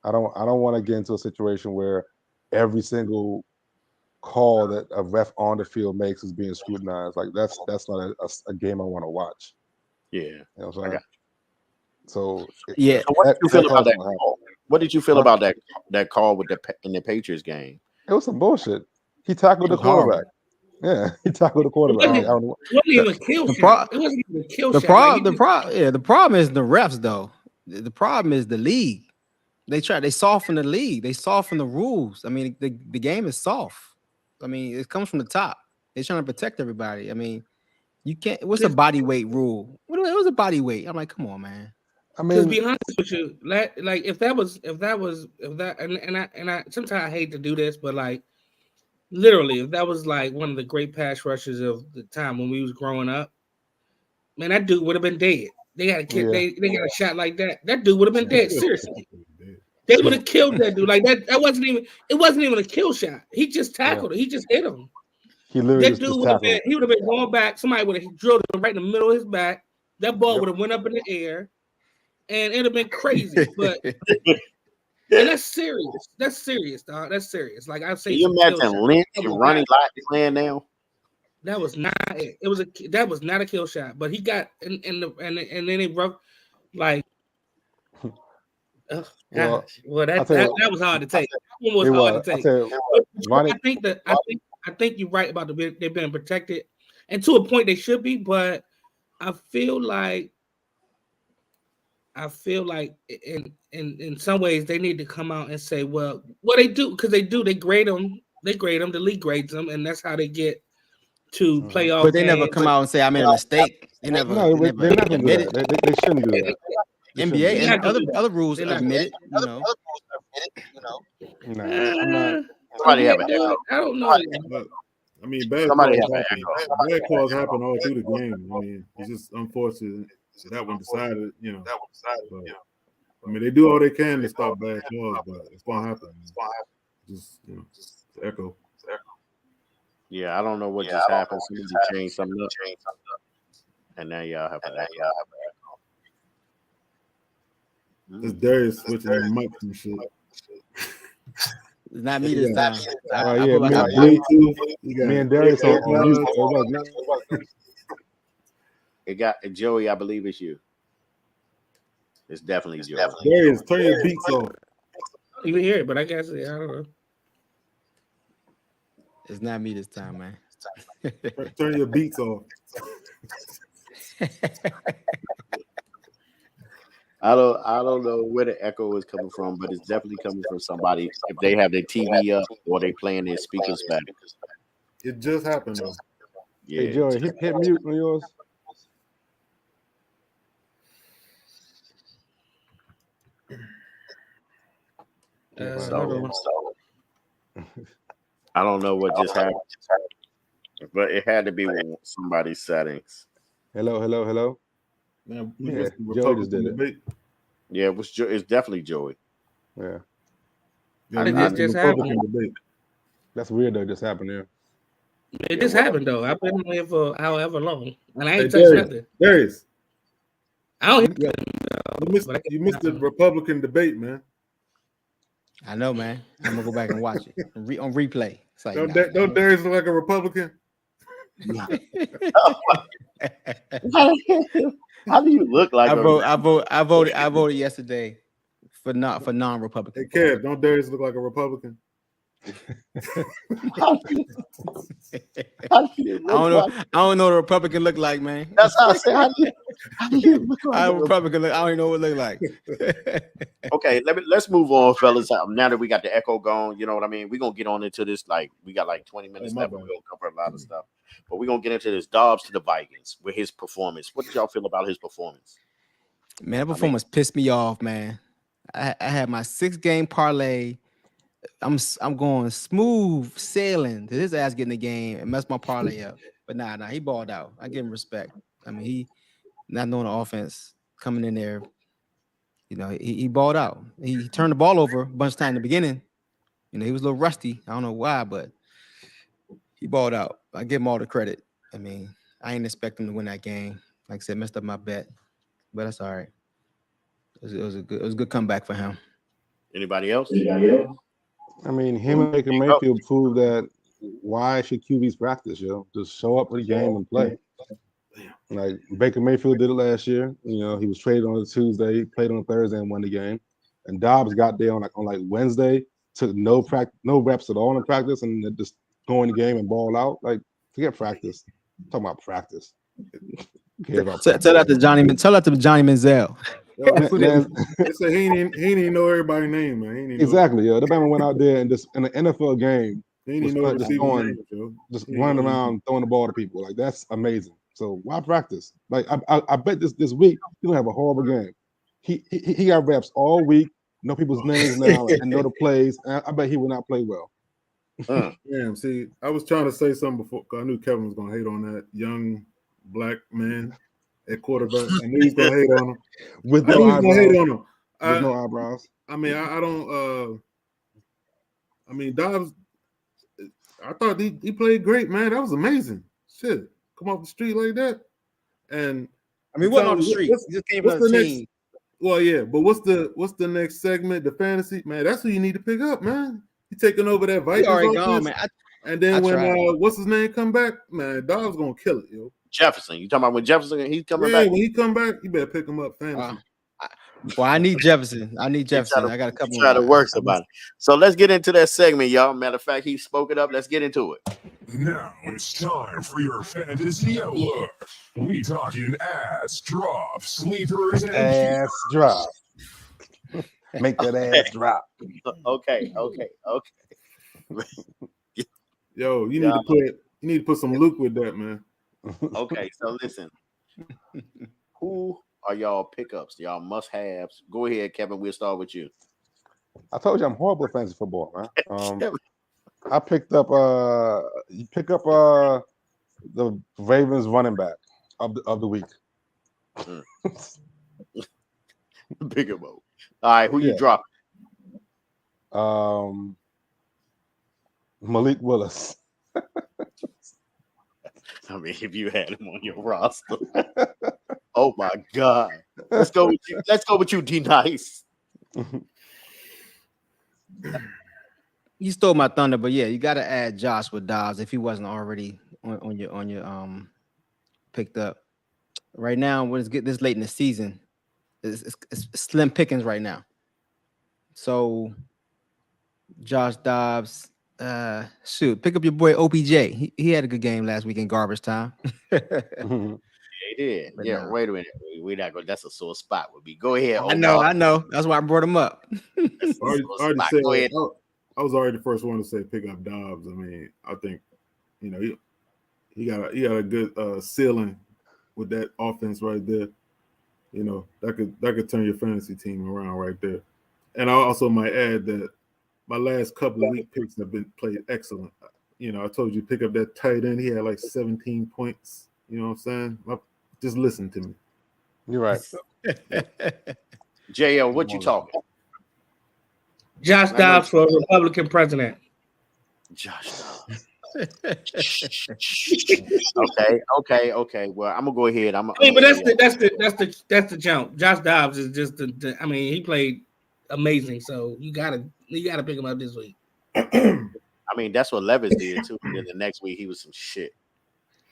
[SPEAKER 5] I don't want to get into a situation where every single call that a ref on the field makes is being scrutinized. Like that's not a game I want to watch.
[SPEAKER 2] Yeah,
[SPEAKER 5] you know what I'm saying? So
[SPEAKER 4] yeah.
[SPEAKER 2] So what did you feel about that call? What did you feel about that call in the Patriots game?
[SPEAKER 5] It was some bullshit. He tackled the quarterback. Yeah, he tackled the quarterback.
[SPEAKER 6] It wasn't even a kill shot. It wasn't even a kill shot.
[SPEAKER 4] The problem is the refs, though. The problem is the league. They soften the league. They soften the rules. I mean, the game is soft. I mean, it comes from the top. They're trying to protect everybody. I mean, you can't. What's a body weight rule? What was a body weight? I'm like, come on, man.
[SPEAKER 6] I mean, to be honest with you, like if that and I sometimes I hate to do this, but like literally, if that was like one of the great pass rushes of the time when we was growing up, man, that dude would have been dead. They got a kid. They got a shot like that. That dude would have been dead. Seriously, they would have killed that dude. Like that. That wasn't even. It wasn't even a kill shot. He just tackled it. He just hit him.
[SPEAKER 5] He literally
[SPEAKER 6] that dude would have been. He would have been going back. Somebody would have drilled him right in the middle of his back. That ball would have went up in the air, and it'd have been crazy. But and that's serious. That's serious, dog. That's serious. Like I've seen.
[SPEAKER 2] Can you imagine Lynch and Ronnie Lott playing now?
[SPEAKER 6] That was not it. That was not a kill shot. But he got and then they broke like. That was hard to take. That one was hard to take. I think you're right about they've been protected, and to a point they should be. But I feel like in some ways they need to come out and say, well, what they do, because they grade them. They grade them. The league grades them, and that's how they get to playoff.
[SPEAKER 4] But they never come out and say I made a mistake. They never.
[SPEAKER 5] They're not going to do that. They shouldn't do that.
[SPEAKER 4] NBA and other rules admit it. You know.
[SPEAKER 5] No, I'm not.
[SPEAKER 2] Somebody have an echo.
[SPEAKER 6] I don't know.
[SPEAKER 1] I mean, bad calls happen all through the game. I mean, it's just unfortunate that one decided. But, I mean, they do all they can to stop bad calls, but it's gonna happen. Just echo.
[SPEAKER 2] Yeah, I don't know what just happened. Somebody changed something up, and now y'all have an echo.
[SPEAKER 1] This Darius switching the mic and shit.
[SPEAKER 4] It's not me this time.
[SPEAKER 5] Me and Darius on mute.
[SPEAKER 2] It got Joey. I believe it's you. It's definitely Joey.
[SPEAKER 1] Darius, turn your beats off.
[SPEAKER 6] You can hear it, but I guess I don't know.
[SPEAKER 4] It's not me this time, man.
[SPEAKER 1] Turn your beats off.
[SPEAKER 2] I don't know where the echo is coming from, but it's definitely coming from somebody. If they have their TV up or they playing their speakers back.
[SPEAKER 1] It just happened though.
[SPEAKER 2] Yeah.
[SPEAKER 5] Hey Joey, hit mute on yours.
[SPEAKER 2] So I don't know what just happened, but it had to be with somebody's settings.
[SPEAKER 5] Hello.
[SPEAKER 1] Man,
[SPEAKER 5] Yeah, Joey just did it.
[SPEAKER 2] Yeah, it's definitely Joey.
[SPEAKER 5] Yeah.
[SPEAKER 6] How did this just happen?
[SPEAKER 5] That's weird though. It just happened there.
[SPEAKER 6] It just happened though. I've been on here for however long, and I ain't touched nothing.
[SPEAKER 1] Darius,
[SPEAKER 6] I don't.
[SPEAKER 1] You missed the Republican debate, man.
[SPEAKER 4] I know, man. I'm gonna go back and watch it on replay. It's like,
[SPEAKER 1] don't Darius look like a Republican?
[SPEAKER 2] How do you look like?
[SPEAKER 4] I voted yesterday for non-Republican.
[SPEAKER 1] Hey, Kev, don't Darius look like a Republican?
[SPEAKER 2] How do you
[SPEAKER 4] I don't know. I don't know what a Republican look like, man.
[SPEAKER 2] That's how I say. How do you look like
[SPEAKER 4] a Republican look? I don't even know what it look like.
[SPEAKER 2] Okay, let's move on, fellas. Now that we got the echo going, you know what I mean. We're gonna get on into this. Like we got like 20 minutes left. We're gonna cover a lot of stuff, but we're gonna get into this Dobbs to the Vikings with his performance. What did y'all feel about his performance?
[SPEAKER 4] Man, that performance pissed me off, man. I had my 6-game parlay. I'm going smooth sailing to his ass getting the game and mess my parlay up. But nah, he balled out. I give him respect. I mean, he not knowing the offense coming in there. You know, he balled out. He turned the ball over a bunch of times in the beginning. You know, he was a little rusty. I don't know why, but he balled out. I give him all the credit. I mean, I ain't expect him to win that game. Like I said, messed up my bet, but that's all right. It was a good comeback for him.
[SPEAKER 2] Anybody else?
[SPEAKER 5] I mean, him and Baker Mayfield proved that why should QBs practice, yo? Just show up for the game and play. Like Baker Mayfield did it last year. You know, he was traded on a Tuesday, played on a Thursday and won the game. And Dobbs got there on Wednesday, took no reps at all in practice, and just go in the game and ball out. Like, forget practice. I'm talking about practice.
[SPEAKER 4] Tell that to Johnny Manziel.
[SPEAKER 1] They say he ain't even know everybody's name, man.
[SPEAKER 5] Exactly, yo. The man went out there and just in an NFL game, just running around throwing the ball to people. Like, that's amazing. So why practice? Like, I bet this week he's gonna have a horrible game. He got reps all week, know people's names now, and know the plays. And I bet he will not play well.
[SPEAKER 1] Damn, see, I was trying to say something before because I knew Kevin was gonna hate on that young black man at quarterback. I knew he was gonna hate on him.
[SPEAKER 5] With no eyebrows.
[SPEAKER 1] I mean, I don't. I mean, Dobbs. I thought he played great, man. That was amazing. Shit, come off the street like that, and
[SPEAKER 4] I mean, what on the street? He just came from the team.
[SPEAKER 1] Well, yeah, but what's the next segment? The fantasy, man. That's who you need to pick up, man. He taking over that Vikings
[SPEAKER 4] already gone, man.
[SPEAKER 1] And then when what's his name come back, man, Dobbs gonna kill it, yo.
[SPEAKER 2] Jefferson, you talking about when Jefferson he's coming back?
[SPEAKER 1] Yeah, when he come back, you better pick him up fantasy.
[SPEAKER 4] Well, I need Jefferson. I got a couple.
[SPEAKER 2] Try to work about it. So let's get into that segment, y'all. Matter of fact, he spoke it up. Let's get into it.
[SPEAKER 3] Now it's time for your fantasy outlook. We talking ass drop, sleepers, and
[SPEAKER 5] ass drop. Make that ass drop.
[SPEAKER 2] Okay.
[SPEAKER 1] Yo, you need to put some Luke with that, man.
[SPEAKER 2] Okay, so listen. Who are y'all pickups? Y'all must-haves. Go ahead, Kevin. We'll start with you.
[SPEAKER 5] I told you I'm horrible at fantasy football, man. I picked up you pick up the Ravens running back of the week.
[SPEAKER 2] Big Mo. All right, who you drop?
[SPEAKER 5] Malik Willis.
[SPEAKER 2] I mean, if you had him on your roster. Oh my God. Let's go with you, D Nice.
[SPEAKER 4] You stole my thunder, but yeah, you got to add Josh with Dobbs if he wasn't already on your picked up. Right now, when it's getting this late in the season, it's slim pickings right now. So Josh Dobbs, pick up your boy OBJ. He had a good game last week in garbage time.
[SPEAKER 2] He did. But yeah, wait a minute. We're not going. That's a sore spot with me. Go ahead.
[SPEAKER 4] I know. That's why I brought him up.
[SPEAKER 1] Go ahead. I was already the first one to say pick up Dobbs. I mean, I think he got a good ceiling with that offense right there. You know, that could turn your fantasy team around right there. And I also might add that my last couple of week picks have been played excellent. You know, I told you pick up that tight end. He had like 17 points. You know what I'm saying? Just listen to me.
[SPEAKER 5] You're right.
[SPEAKER 2] JL, what you talking?
[SPEAKER 6] Josh Dobbs for Republican president.
[SPEAKER 2] Josh Dobbs. Okay. Well, I'm gonna go ahead.
[SPEAKER 6] But that's the jump. Josh Dobbs is just the. I mean, he played amazing. So you gotta pick him up this week.
[SPEAKER 2] I mean, that's what Levis did too. And then the next week he was some shit.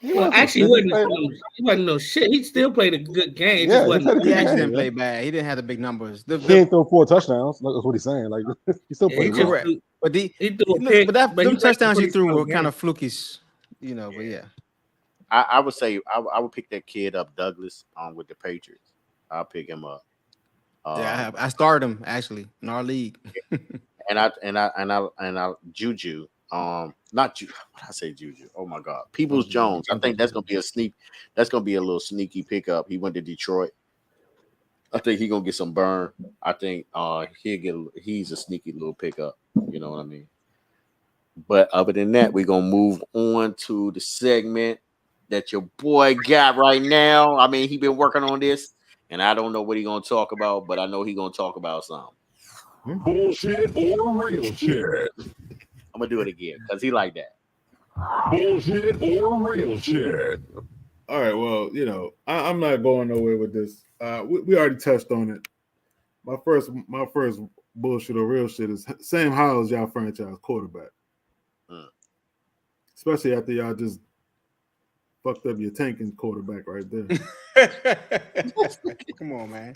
[SPEAKER 6] Well, actually, he wasn't no shit. He still played a good game.
[SPEAKER 5] Yeah,
[SPEAKER 4] he actually didn't play bad. He didn't have the big numbers.
[SPEAKER 5] He didn't throw 4 touchdowns. That's what he's saying. Like he still played well.
[SPEAKER 4] But them touchdowns he threw were kind of flukish, you know. But yeah,
[SPEAKER 2] I would say I would pick that kid up, Douglas, with the Patriots. I'll pick him up.
[SPEAKER 4] I started him actually in our league.
[SPEAKER 2] and I Juju. Not Juju. What I say, Juju? Oh my God, Peoples Jones. I think that's gonna be a sneak. That's gonna be a little sneaky pickup. He went to Detroit. I think he's gonna get some burn. I think he's a sneaky little pickup. You know what I mean? But other than that, we're gonna move on to the segment that your boy got right now. I mean, he been working on this, and I don't know what he's gonna talk about, but I know he's gonna talk about something.
[SPEAKER 3] Bullshit or real shit?
[SPEAKER 2] I'm gonna do it again because he like that.
[SPEAKER 3] Bullshit or real shit?
[SPEAKER 1] All right. Well, you know, I'm not going nowhere with this. We already touched on it. My first bullshit or real shit is Sam Howell's y'all franchise quarterback. Especially after y'all just fucked up your tanking quarterback right there.
[SPEAKER 4] Come on, man.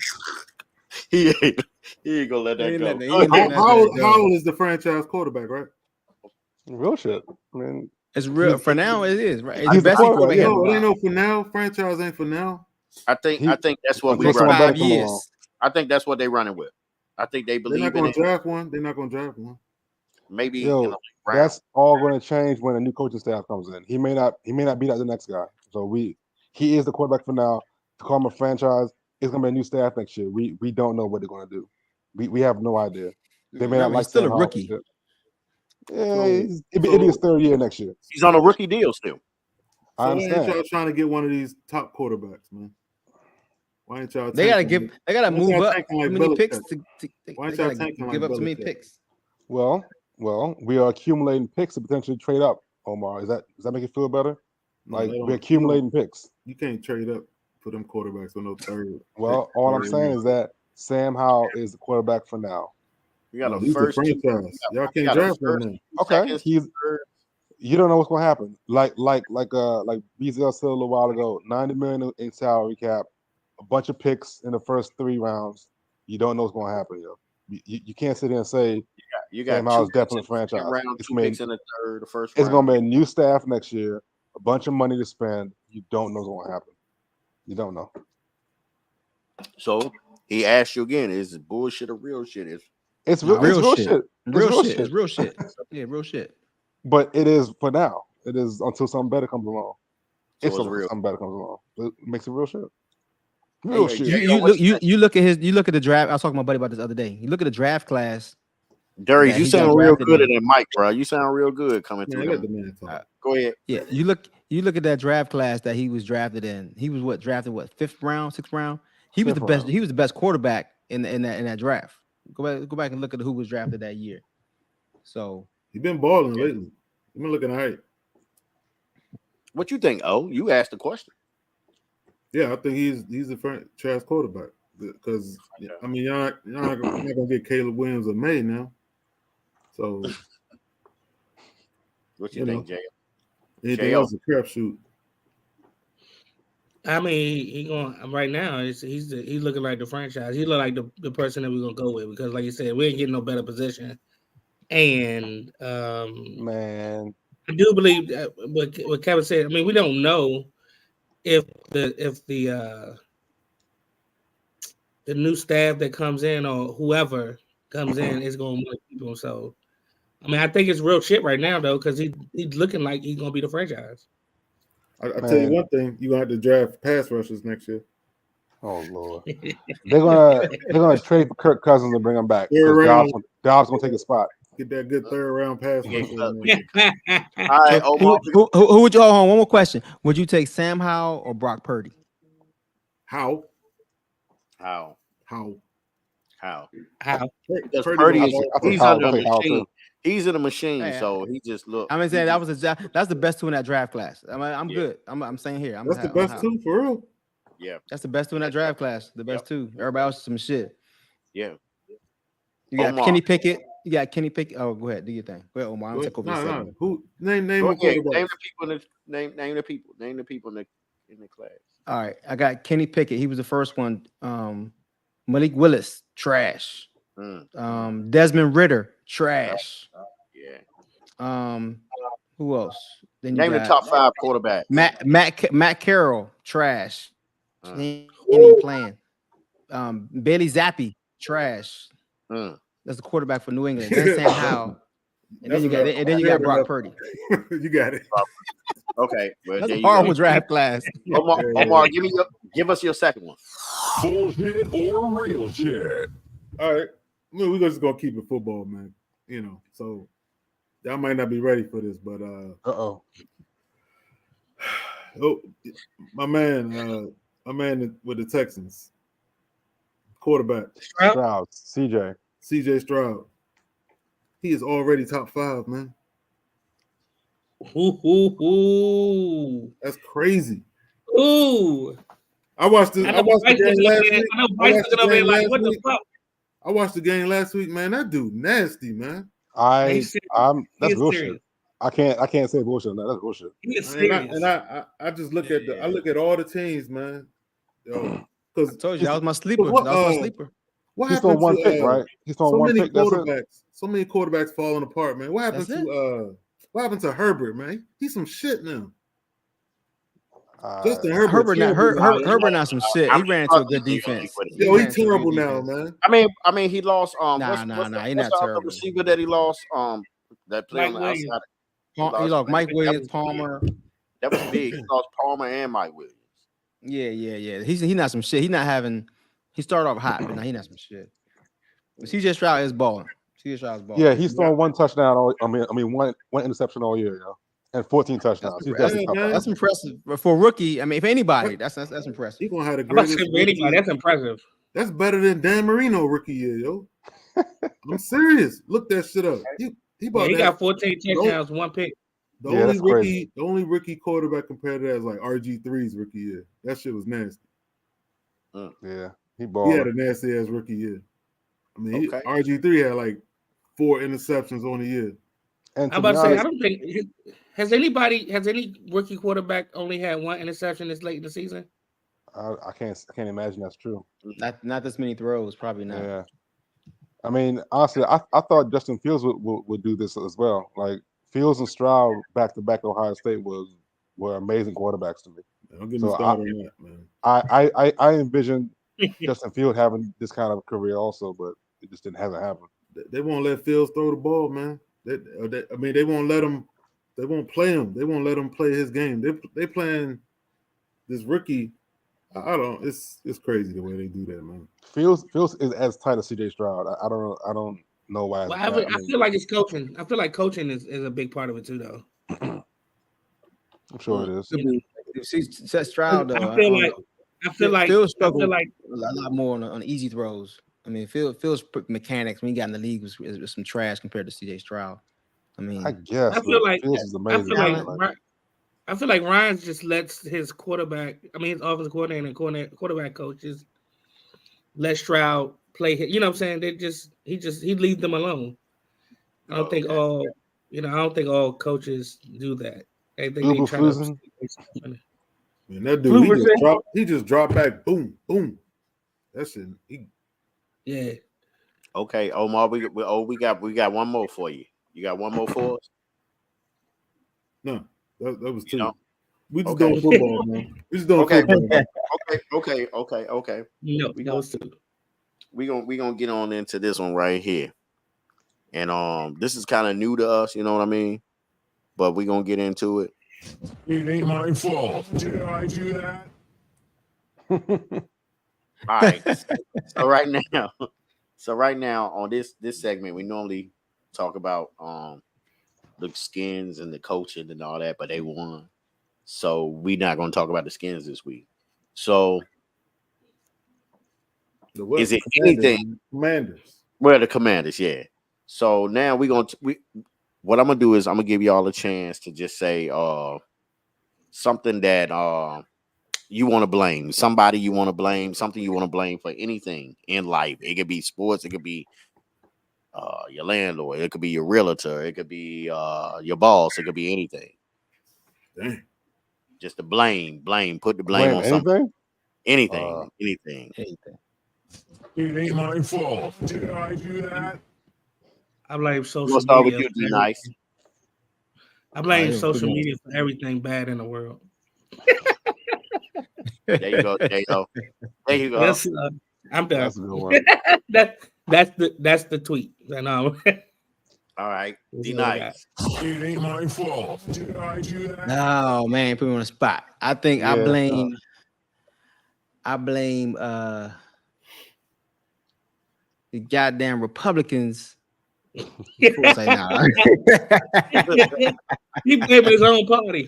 [SPEAKER 2] He ain't gonna let that go.
[SPEAKER 1] Howell is the franchise quarterback, right?
[SPEAKER 5] Real shit. I mean,
[SPEAKER 4] it's real for now. It is right. It's
[SPEAKER 5] He's
[SPEAKER 4] the best quarterback.
[SPEAKER 1] No, it ain't no for now. Franchise ain't for now.
[SPEAKER 2] I think that's what we
[SPEAKER 5] Until
[SPEAKER 2] run.
[SPEAKER 4] 5 years.
[SPEAKER 2] I think that's what they running with. I think they believe
[SPEAKER 1] They're not gonna draft one.
[SPEAKER 2] Maybe
[SPEAKER 5] that's all going to change when a new coaching staff comes in. He may not be like the next guy. So he is the quarterback for now. To call him a franchise, it's going to be a new staff next year. We don't know what they're going to do. We have no idea. They may not like
[SPEAKER 4] still
[SPEAKER 5] Sam
[SPEAKER 4] a rookie.
[SPEAKER 5] Howell. Yeah, it'll be his third year next year.
[SPEAKER 2] He's on a rookie deal still.
[SPEAKER 5] I understand.
[SPEAKER 1] Why ain't y'all trying to get one of these top quarterbacks, man? Why ain't y'all?
[SPEAKER 4] They gotta move up.
[SPEAKER 1] Like
[SPEAKER 4] Too many picks
[SPEAKER 1] Why ain't
[SPEAKER 4] they
[SPEAKER 1] y'all
[SPEAKER 4] gotta
[SPEAKER 1] tanking
[SPEAKER 4] give
[SPEAKER 1] like
[SPEAKER 4] up too many
[SPEAKER 1] Belichick?
[SPEAKER 4] picks.
[SPEAKER 5] Well, we are accumulating picks to potentially trade up. Omar, does that make you feel better? Like we're accumulating picks.
[SPEAKER 1] You can't trade up for them quarterbacks with no third.
[SPEAKER 5] Well, all I'm saying is that Sam Howell is the quarterback for now.
[SPEAKER 2] You got
[SPEAKER 1] He's the franchise. Y'all can't draft him now.
[SPEAKER 5] Okay, you don't know what's gonna happen. Like BZL said a little while ago, $90 million in salary cap, a bunch of picks in the first 3 rounds. You don't know what's gonna happen, yo. You can't sit there and say
[SPEAKER 2] you got
[SPEAKER 5] Sam Howell's definitely franchise.
[SPEAKER 2] Picks in the third, the first
[SPEAKER 5] it's
[SPEAKER 2] round.
[SPEAKER 5] gonna be a new staff next year, a bunch of money to spend. You don't know what's gonna happen. You don't know.
[SPEAKER 2] So he asked you again: is it bullshit or real shit?
[SPEAKER 5] It's real shit.
[SPEAKER 4] Real shit. It's real shit. Yeah, real shit.
[SPEAKER 5] But it is for now. It is until something better comes along.
[SPEAKER 2] So
[SPEAKER 5] if something better comes along, it makes it real shit. Real shit.
[SPEAKER 4] You look at the draft. I was talking to my buddy about this the other day. You look at the draft class.
[SPEAKER 2] Darius, you sound real good in that mic, bro. You sound real good coming through. Go ahead.
[SPEAKER 4] Yeah, you look at that draft class that he was drafted in. He was drafted 5th round, 6th round. He was the best. He was the best quarterback in that draft. Go back and look at who was drafted that year. So
[SPEAKER 1] he's been balling lately. He's been looking all right.
[SPEAKER 2] What you think? Oh, you asked the question.
[SPEAKER 1] Yeah, I think he's a franchise quarterback because I mean you're not gonna get Caleb Williams or May now. So
[SPEAKER 2] what you think, Jay?
[SPEAKER 1] Anything else a crapshoot.
[SPEAKER 6] I mean, he going right now. He's looking like the franchise. He look like the person that we're gonna go with because, like you said, we ain't getting no better position. And
[SPEAKER 5] man,
[SPEAKER 6] I do believe that what Kevin said. I mean, we don't know if the new staff that comes in or whoever comes in is going to want to keep him. So, I mean, I think it's real shit right now though because he's looking like he's going to be the franchise.
[SPEAKER 1] I tell you one thing, you're gonna have to draft pass rushers next year.
[SPEAKER 5] Oh Lord. they're gonna trade for Kirk Cousins and bring him back. Dobbs gonna take a spot.
[SPEAKER 1] Get that good third round pass.
[SPEAKER 2] Yeah.
[SPEAKER 1] rush in
[SPEAKER 6] yeah.
[SPEAKER 1] there.
[SPEAKER 2] All right, Omar.
[SPEAKER 4] Who would you? Hold on, one more question. Would you take Sam Howell or Brock Purdy?
[SPEAKER 1] How?
[SPEAKER 2] How?
[SPEAKER 6] How?
[SPEAKER 2] Because
[SPEAKER 1] Purdy
[SPEAKER 2] Purdy
[SPEAKER 1] was
[SPEAKER 2] is
[SPEAKER 1] all-
[SPEAKER 5] think
[SPEAKER 2] he's
[SPEAKER 5] Howell-
[SPEAKER 2] under a
[SPEAKER 5] I think Howell
[SPEAKER 2] machine.
[SPEAKER 5] too.
[SPEAKER 2] He's in a machine,
[SPEAKER 4] Hey,
[SPEAKER 2] so he just look.
[SPEAKER 4] I'm saying that's the best two in that draft class. I'm
[SPEAKER 2] Yeah.
[SPEAKER 4] good. I'm saying here.
[SPEAKER 1] That's the best two for real.
[SPEAKER 2] Yeah,
[SPEAKER 4] That's the best two in that draft class. The best two. Everybody else is some shit.
[SPEAKER 2] yeah.
[SPEAKER 4] You got
[SPEAKER 2] Omar.
[SPEAKER 4] Kenny Pickett. You got Kenny Pickett. Oh, go ahead. Do your thing. Go ahead, Omar. I'm
[SPEAKER 1] No,
[SPEAKER 4] take over this segment.
[SPEAKER 1] Who name
[SPEAKER 2] Go
[SPEAKER 1] the
[SPEAKER 2] ahead.
[SPEAKER 1] quarterback?
[SPEAKER 2] Name the people in the name the people in the class.
[SPEAKER 4] All right. I got Kenny Pickett. He was the first one. Malik Willis, trash. Desmond Ritter, trash.
[SPEAKER 2] Yeah.
[SPEAKER 4] Who else? Then you
[SPEAKER 2] Name the
[SPEAKER 4] got
[SPEAKER 2] top 5 quarterbacks.
[SPEAKER 4] Matt Carroll, trash.
[SPEAKER 2] Mm.
[SPEAKER 4] He ain't even playing. Bailey Zappi, trash. That's the quarterback for New England. Then Sam Howell. And then you got Brock Purdy.
[SPEAKER 1] You got it.
[SPEAKER 2] Okay. Well,
[SPEAKER 4] That's
[SPEAKER 2] there
[SPEAKER 4] a
[SPEAKER 2] you go.
[SPEAKER 4] horrible draft class.
[SPEAKER 2] Omar, give us your second one.
[SPEAKER 3] Bullshit or real shit?
[SPEAKER 1] All right. We're just gonna keep it football, man. You know, so y'all might not be ready for this, but
[SPEAKER 5] Uh-oh.
[SPEAKER 1] oh, my man with the Texans, quarterback
[SPEAKER 5] Stroud, CJ.
[SPEAKER 1] CJ Stroud. He is already top 5, man.
[SPEAKER 6] Ooh.
[SPEAKER 1] That's crazy.
[SPEAKER 6] Ooh.
[SPEAKER 1] I watched the game last week.
[SPEAKER 6] I know Bryce looking over there like, what the fuck?
[SPEAKER 1] I watched the game last week, man. That dude nasty, man.
[SPEAKER 5] That's bullshit.
[SPEAKER 6] Serious.
[SPEAKER 5] I can't say bullshit. No, that's bullshit.
[SPEAKER 6] He is serious.
[SPEAKER 1] I just look at I look at all the teams, man.
[SPEAKER 4] I
[SPEAKER 1] Because
[SPEAKER 4] told you that was my sleeper.
[SPEAKER 1] What,
[SPEAKER 4] That was my sleeper.
[SPEAKER 1] what
[SPEAKER 5] He's
[SPEAKER 1] happened
[SPEAKER 5] on one
[SPEAKER 1] to
[SPEAKER 5] pick, right? He's on
[SPEAKER 1] so
[SPEAKER 5] one
[SPEAKER 1] many
[SPEAKER 5] pick. That's it.
[SPEAKER 1] quarterbacks? So many quarterbacks falling apart, man. What happened
[SPEAKER 4] That's
[SPEAKER 1] to what happened to Herbert, man? He's some shit now.
[SPEAKER 5] Uh,
[SPEAKER 1] Justin Herbert.
[SPEAKER 4] Herbert not some shit. He ran into a good defense.
[SPEAKER 1] Yo, he's terrible now, man.
[SPEAKER 2] I mean, he lost.
[SPEAKER 4] Nah,
[SPEAKER 2] what's
[SPEAKER 4] he
[SPEAKER 2] the
[SPEAKER 4] not
[SPEAKER 2] other
[SPEAKER 4] terrible.
[SPEAKER 2] receiver that he lost? That played on the
[SPEAKER 6] Mike Williams.
[SPEAKER 2] outside.
[SPEAKER 4] He lost Mike Williams, Palmer.
[SPEAKER 2] That was big. He lost Palmer and Mike Williams.
[SPEAKER 4] Yeah. He's not some shit. He started off hot, but now he not some shit. But CJ Stroud is balling. CJ Stroud is balling.
[SPEAKER 5] yeah, he's thrown one touchdown. One interception all year, and 14 touchdowns. He's definitely top five.
[SPEAKER 4] That's impressive for a rookie. I mean, if anybody, that's impressive.
[SPEAKER 1] He's gonna have the
[SPEAKER 6] I'm about to
[SPEAKER 1] greatest.
[SPEAKER 6] say for anybody, that's impressive.
[SPEAKER 1] That's better than Dan Marino rookie year, yo. I'm serious. Look that shit up. He
[SPEAKER 6] got 14 touchdowns, one pick.
[SPEAKER 1] The only rookie quarterback compared to that is like RG3's rookie year. That shit was nasty.
[SPEAKER 5] Yeah, he
[SPEAKER 1] He
[SPEAKER 5] balled.
[SPEAKER 1] had a nasty ass rookie year. I mean,
[SPEAKER 2] Okay.
[SPEAKER 1] RG3 had like 4 interceptions on the year.
[SPEAKER 5] And
[SPEAKER 6] I'm
[SPEAKER 5] to
[SPEAKER 6] about
[SPEAKER 5] be
[SPEAKER 6] to say, I
[SPEAKER 5] honest,
[SPEAKER 6] don't think has any rookie quarterback only had one interception this late in the season?
[SPEAKER 5] I can't imagine that's true.
[SPEAKER 4] Not this many throws, probably not.
[SPEAKER 5] Yeah. I mean, honestly, I thought Justin Fields would do this as well. Like Fields and Stroud back to back Ohio State were amazing quarterbacks to me.
[SPEAKER 1] Don't get me
[SPEAKER 5] So
[SPEAKER 1] started on that, man.
[SPEAKER 5] I envisioned Justin Fields having this kind of career also, but it just hasn't happened.
[SPEAKER 1] They won't let Fields throw the ball, man. They won't let him. They won't play him. They won't let him play his game. They playing this rookie. I don't. It's crazy the way they do that, man.
[SPEAKER 5] Fields is as tight as CJ Stroud. I don't know why.
[SPEAKER 6] Well, I feel like it's coaching. I feel like coaching is a big part of it too, though.
[SPEAKER 5] I'm sure it is.
[SPEAKER 4] See, Stroud,
[SPEAKER 6] I feel like
[SPEAKER 4] Fields struggled a lot more on easy throws. I mean, Fields mechanics when he got in the league was some trash compared to CJ Stroud. I mean,
[SPEAKER 5] I guess.
[SPEAKER 6] I feel like
[SPEAKER 5] Fields is amazing.
[SPEAKER 6] I feel like Ryan just lets his quarterback, his offensive coordinator and quarterback coaches let Stroud play. You know what I'm saying? He leave them alone. I don't think all coaches do that. They think they try to.
[SPEAKER 1] Man, that dude, he just dropped back, boom, boom. That shit.
[SPEAKER 6] Yeah.
[SPEAKER 2] Okay, Omar, we got one more for you. You got one more for us?
[SPEAKER 1] No, that was 2.
[SPEAKER 2] No.
[SPEAKER 1] We just doing football, man. We just doing football.
[SPEAKER 2] Okay.
[SPEAKER 6] No, those 2.
[SPEAKER 2] We gonna get on into this one right here, and this is kind of new to us, you know what I mean? But we gonna get into it.
[SPEAKER 3] It ain't my fault. Did I do that?
[SPEAKER 2] All right. So right now on this segment, we normally talk about the Skins and the coaching and all that, but they won. So we're not going to talk about the Skins this week. So is it anything?
[SPEAKER 1] Commanders.
[SPEAKER 2] Well, the Commanders, yeah. So now what I'm gonna do is I'm gonna give y'all a chance to just say something that you want to blame, somebody you want to blame, something you want to blame for anything in life. It could be sports, it could be your landlord, it could be your realtor, it could be your boss, it could be anything.
[SPEAKER 1] Dang.
[SPEAKER 2] Just the blame, put the blame on something. Anything.
[SPEAKER 3] It ain't my fault. Did I do that?
[SPEAKER 6] I blame social
[SPEAKER 2] We'll start
[SPEAKER 6] media.
[SPEAKER 2] with you, D Nice.
[SPEAKER 6] I blame social media for everything bad in the world.
[SPEAKER 2] There you go, J-Lo. There you go.
[SPEAKER 6] Yes, I'm done.
[SPEAKER 5] That's a good one.
[SPEAKER 6] that's the tweet. And
[SPEAKER 2] all right, D Nice.
[SPEAKER 3] It ain't my fault. Did I do that?
[SPEAKER 4] No, man, put me on the spot. I think I blame the goddamn Republicans. Of course, nah.
[SPEAKER 6] He blaming his own party.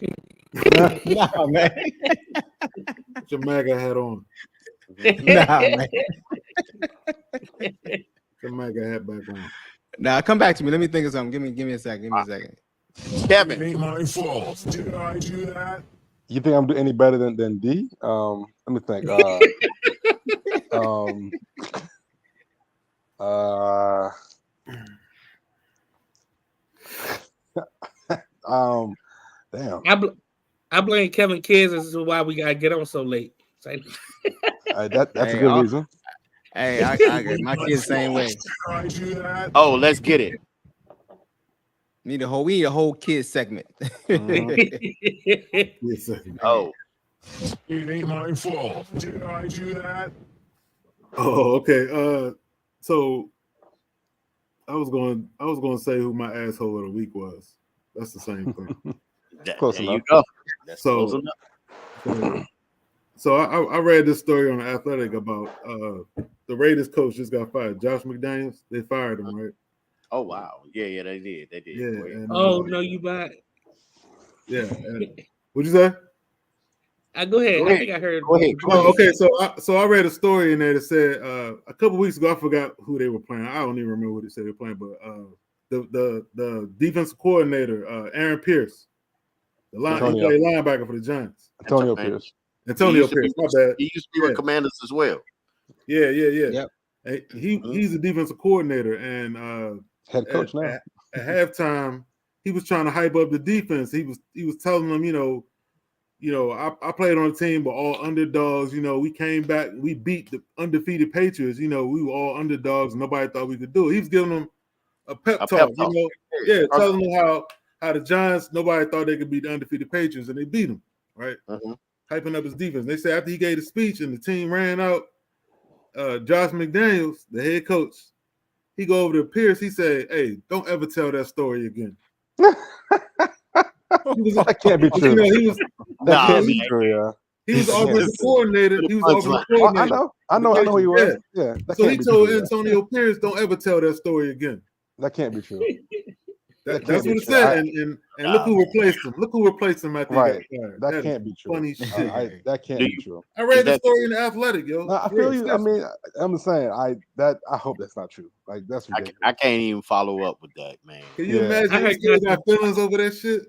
[SPEAKER 4] Nah, man.
[SPEAKER 1] Put your MAGA hat on.
[SPEAKER 4] Nah, man.
[SPEAKER 1] Put your MAGA hat back on.
[SPEAKER 4] Nah, come back to me. Let me think of something. Give me a second.
[SPEAKER 2] Kevin.
[SPEAKER 3] It ain't my fault. Did I do that?
[SPEAKER 5] You think I'm doing any better than D? Let me think. Damn.
[SPEAKER 6] I blame Kevin Kids as to why we gotta get on so late.
[SPEAKER 5] That's a good reason.
[SPEAKER 4] Hey, I get my kids the same way.
[SPEAKER 2] Oh, let's get it.
[SPEAKER 4] We need a whole kids segment.
[SPEAKER 2] Oh,
[SPEAKER 3] it ain't my fault. Did I do that?
[SPEAKER 1] Oh, okay. So I was going to say who my asshole of the week was. That's the same thing.
[SPEAKER 5] Close
[SPEAKER 2] there
[SPEAKER 5] enough.
[SPEAKER 2] you go. That's close enough.
[SPEAKER 1] So I read this story on The Athletic about the Raiders coach just got fired. Josh McDaniels. They fired him, right?
[SPEAKER 2] Oh wow, yeah, they did.
[SPEAKER 1] Yeah. And,
[SPEAKER 6] no, you back.
[SPEAKER 1] Yeah. What'd you say?
[SPEAKER 6] Go ahead. I think I heard.
[SPEAKER 2] Go ahead.
[SPEAKER 1] Oh, okay. So I read a story in there that said a couple weeks ago, I forgot who they were playing. I don't even remember what they said they were playing, but the defensive coordinator, Aaron Pierce, he played linebacker for the Giants.
[SPEAKER 5] Antonio Pierce.
[SPEAKER 1] Antonio Pierce. My bad.
[SPEAKER 2] He used to be with Commanders as well.
[SPEAKER 1] Yeah.
[SPEAKER 4] Yep.
[SPEAKER 1] He's a defensive coordinator, and
[SPEAKER 5] head coach now.
[SPEAKER 1] At halftime, he was trying to hype up the defense. He was telling them, I played on a team with all underdogs. We came back, we beat the undefeated Patriots. We were all underdogs. Nobody thought we could do it. He was giving them a pep talk. Telling them how the Giants, nobody thought they could beat the undefeated Patriots, and they beat them, right? Hyping up his defense. They said after he gave the speech and the team ran out, Josh McDaniels, the head coach, he go over to Pierce. He said, "Hey, don't ever tell that story again."
[SPEAKER 5] That can't be true. That can't be true. Yeah.
[SPEAKER 1] He was offensive coordinator.
[SPEAKER 5] I know who he was. Yeah.
[SPEAKER 1] So he told Antonio Pierce, "Don't ever tell that story again."
[SPEAKER 5] That can't be true.
[SPEAKER 1] That's what it said. And look who replaced him. Look who replaced him after
[SPEAKER 5] right.
[SPEAKER 1] he got fired.
[SPEAKER 5] That can't be true.
[SPEAKER 1] Funny shit.
[SPEAKER 5] That can't be true.
[SPEAKER 1] I read the story in The Athletic, yo.
[SPEAKER 5] No, I feel you. I mean, I'm just saying. I hope that's not true. Like that's ridiculous.
[SPEAKER 2] I can't even follow up with that, man.
[SPEAKER 1] Can you imagine? He got feelings over that shit.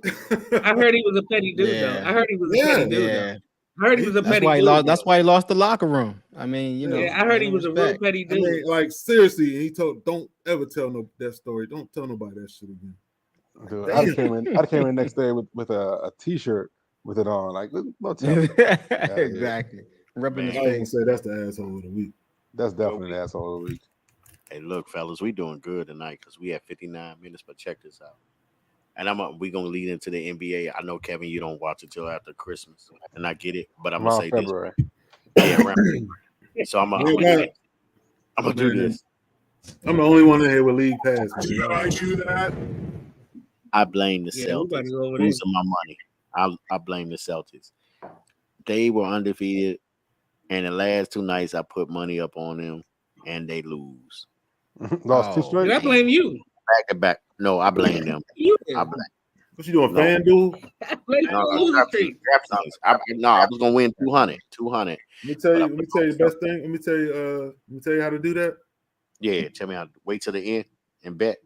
[SPEAKER 6] I heard he was a petty dude, though. I heard he was a petty dude.
[SPEAKER 4] Yeah.
[SPEAKER 6] I heard he was a petty dude.
[SPEAKER 4] That's why he lost the locker room. I mean,
[SPEAKER 6] I heard he was a real petty dude.
[SPEAKER 1] I mean, like seriously, he told, "Don't ever tell that story. Don't tell nobody that shit again."
[SPEAKER 5] Dude, I came in the next day with a T-shirt with it on. Like, no telling.
[SPEAKER 4] Exactly. Rubbing his
[SPEAKER 1] I
[SPEAKER 4] face.
[SPEAKER 1] say that's the asshole of the week.
[SPEAKER 5] That's definitely the asshole of the week.
[SPEAKER 2] Hey, look, fellas, we doing good tonight because we have 59 minutes. But check this out, and we gonna lead into the NBA. I know, Kevin, you don't watch until after Christmas, and I get it. But I'm gonna say
[SPEAKER 5] February.
[SPEAKER 2] this. Yeah, so I'm gonna do this.
[SPEAKER 1] I'm the only one in here with league pass.
[SPEAKER 3] Did I do that?
[SPEAKER 2] I blame the Celtics losing my money. I blame the Celtics. They were undefeated, and the last 2 nights I put money up on them, and they lose.
[SPEAKER 5] Lost 2 straight.
[SPEAKER 6] Did I blame you?
[SPEAKER 2] back to back. No, I blame them.
[SPEAKER 6] You
[SPEAKER 2] I blame.
[SPEAKER 1] What you doing,
[SPEAKER 2] No.
[SPEAKER 1] FanDuel?
[SPEAKER 2] I was gonna win 200.
[SPEAKER 1] Let me tell you the best thing. Let me tell you how to do that.
[SPEAKER 2] Yeah, tell me how to wait till the end and bet.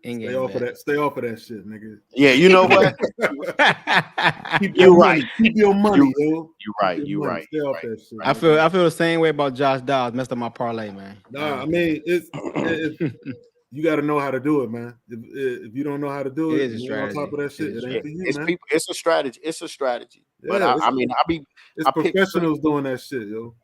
[SPEAKER 1] Stay off of that shit, nigga.
[SPEAKER 2] Yeah, you know what?
[SPEAKER 1] Keep your money. Keep your money,
[SPEAKER 2] yo. You're right. You're right.
[SPEAKER 1] Stay off that shit.
[SPEAKER 4] I feel the same way about Josh Dobbs. Messed up my parlay, man.
[SPEAKER 1] Nah, I mean it's you got to know how to do it, man. If you don't know how to do it, you're on top of that shit. It ain't for you, man.
[SPEAKER 2] It's a strategy. It's a strategy.
[SPEAKER 1] Yeah,
[SPEAKER 2] but
[SPEAKER 1] it's professionals doing that shit, yo.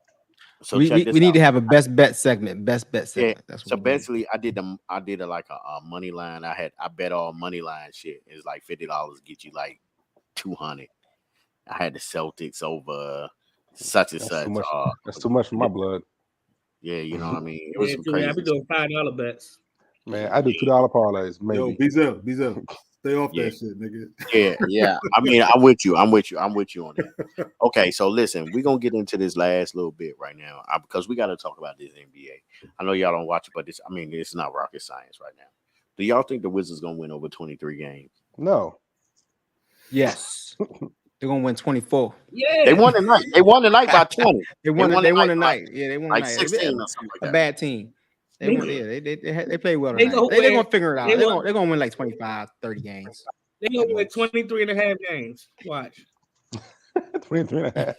[SPEAKER 4] So we need to have a best bet segment. Best bet segment.
[SPEAKER 2] Yeah.
[SPEAKER 4] That's what
[SPEAKER 2] so basically, I did like a money line. I bet all money line shit. It's like $50 get you like 200. I had the Celtics over such and such.
[SPEAKER 5] That's too much for my blood.
[SPEAKER 2] Yeah, you know what I mean. It was some crazy.
[SPEAKER 6] I be doing $5 bets.
[SPEAKER 5] Man, I do $2 parlays. Maybe.
[SPEAKER 1] Yo, Bezel. Stay off that shit, nigga.
[SPEAKER 2] Yeah. I mean, I'm with you on that. Okay, so listen, we're gonna get into this last little bit right now because we got to talk about this NBA. I know y'all don't watch it, but it's not rocket science right now. Do y'all think the Wizards gonna win over 23 games?
[SPEAKER 5] No.
[SPEAKER 4] Yes. They're gonna win 24.
[SPEAKER 6] Yeah,
[SPEAKER 2] they won tonight. They won tonight by 20.
[SPEAKER 4] They won tonight. Yeah, they won
[SPEAKER 2] like
[SPEAKER 4] tonight.
[SPEAKER 2] 16 or something like that.
[SPEAKER 4] A bad team. They play well tonight. They're gonna figure it out. They're gonna win like 25, 30 games.
[SPEAKER 6] They're gonna win 23 and a half games. Watch.
[SPEAKER 5] 23 and a half.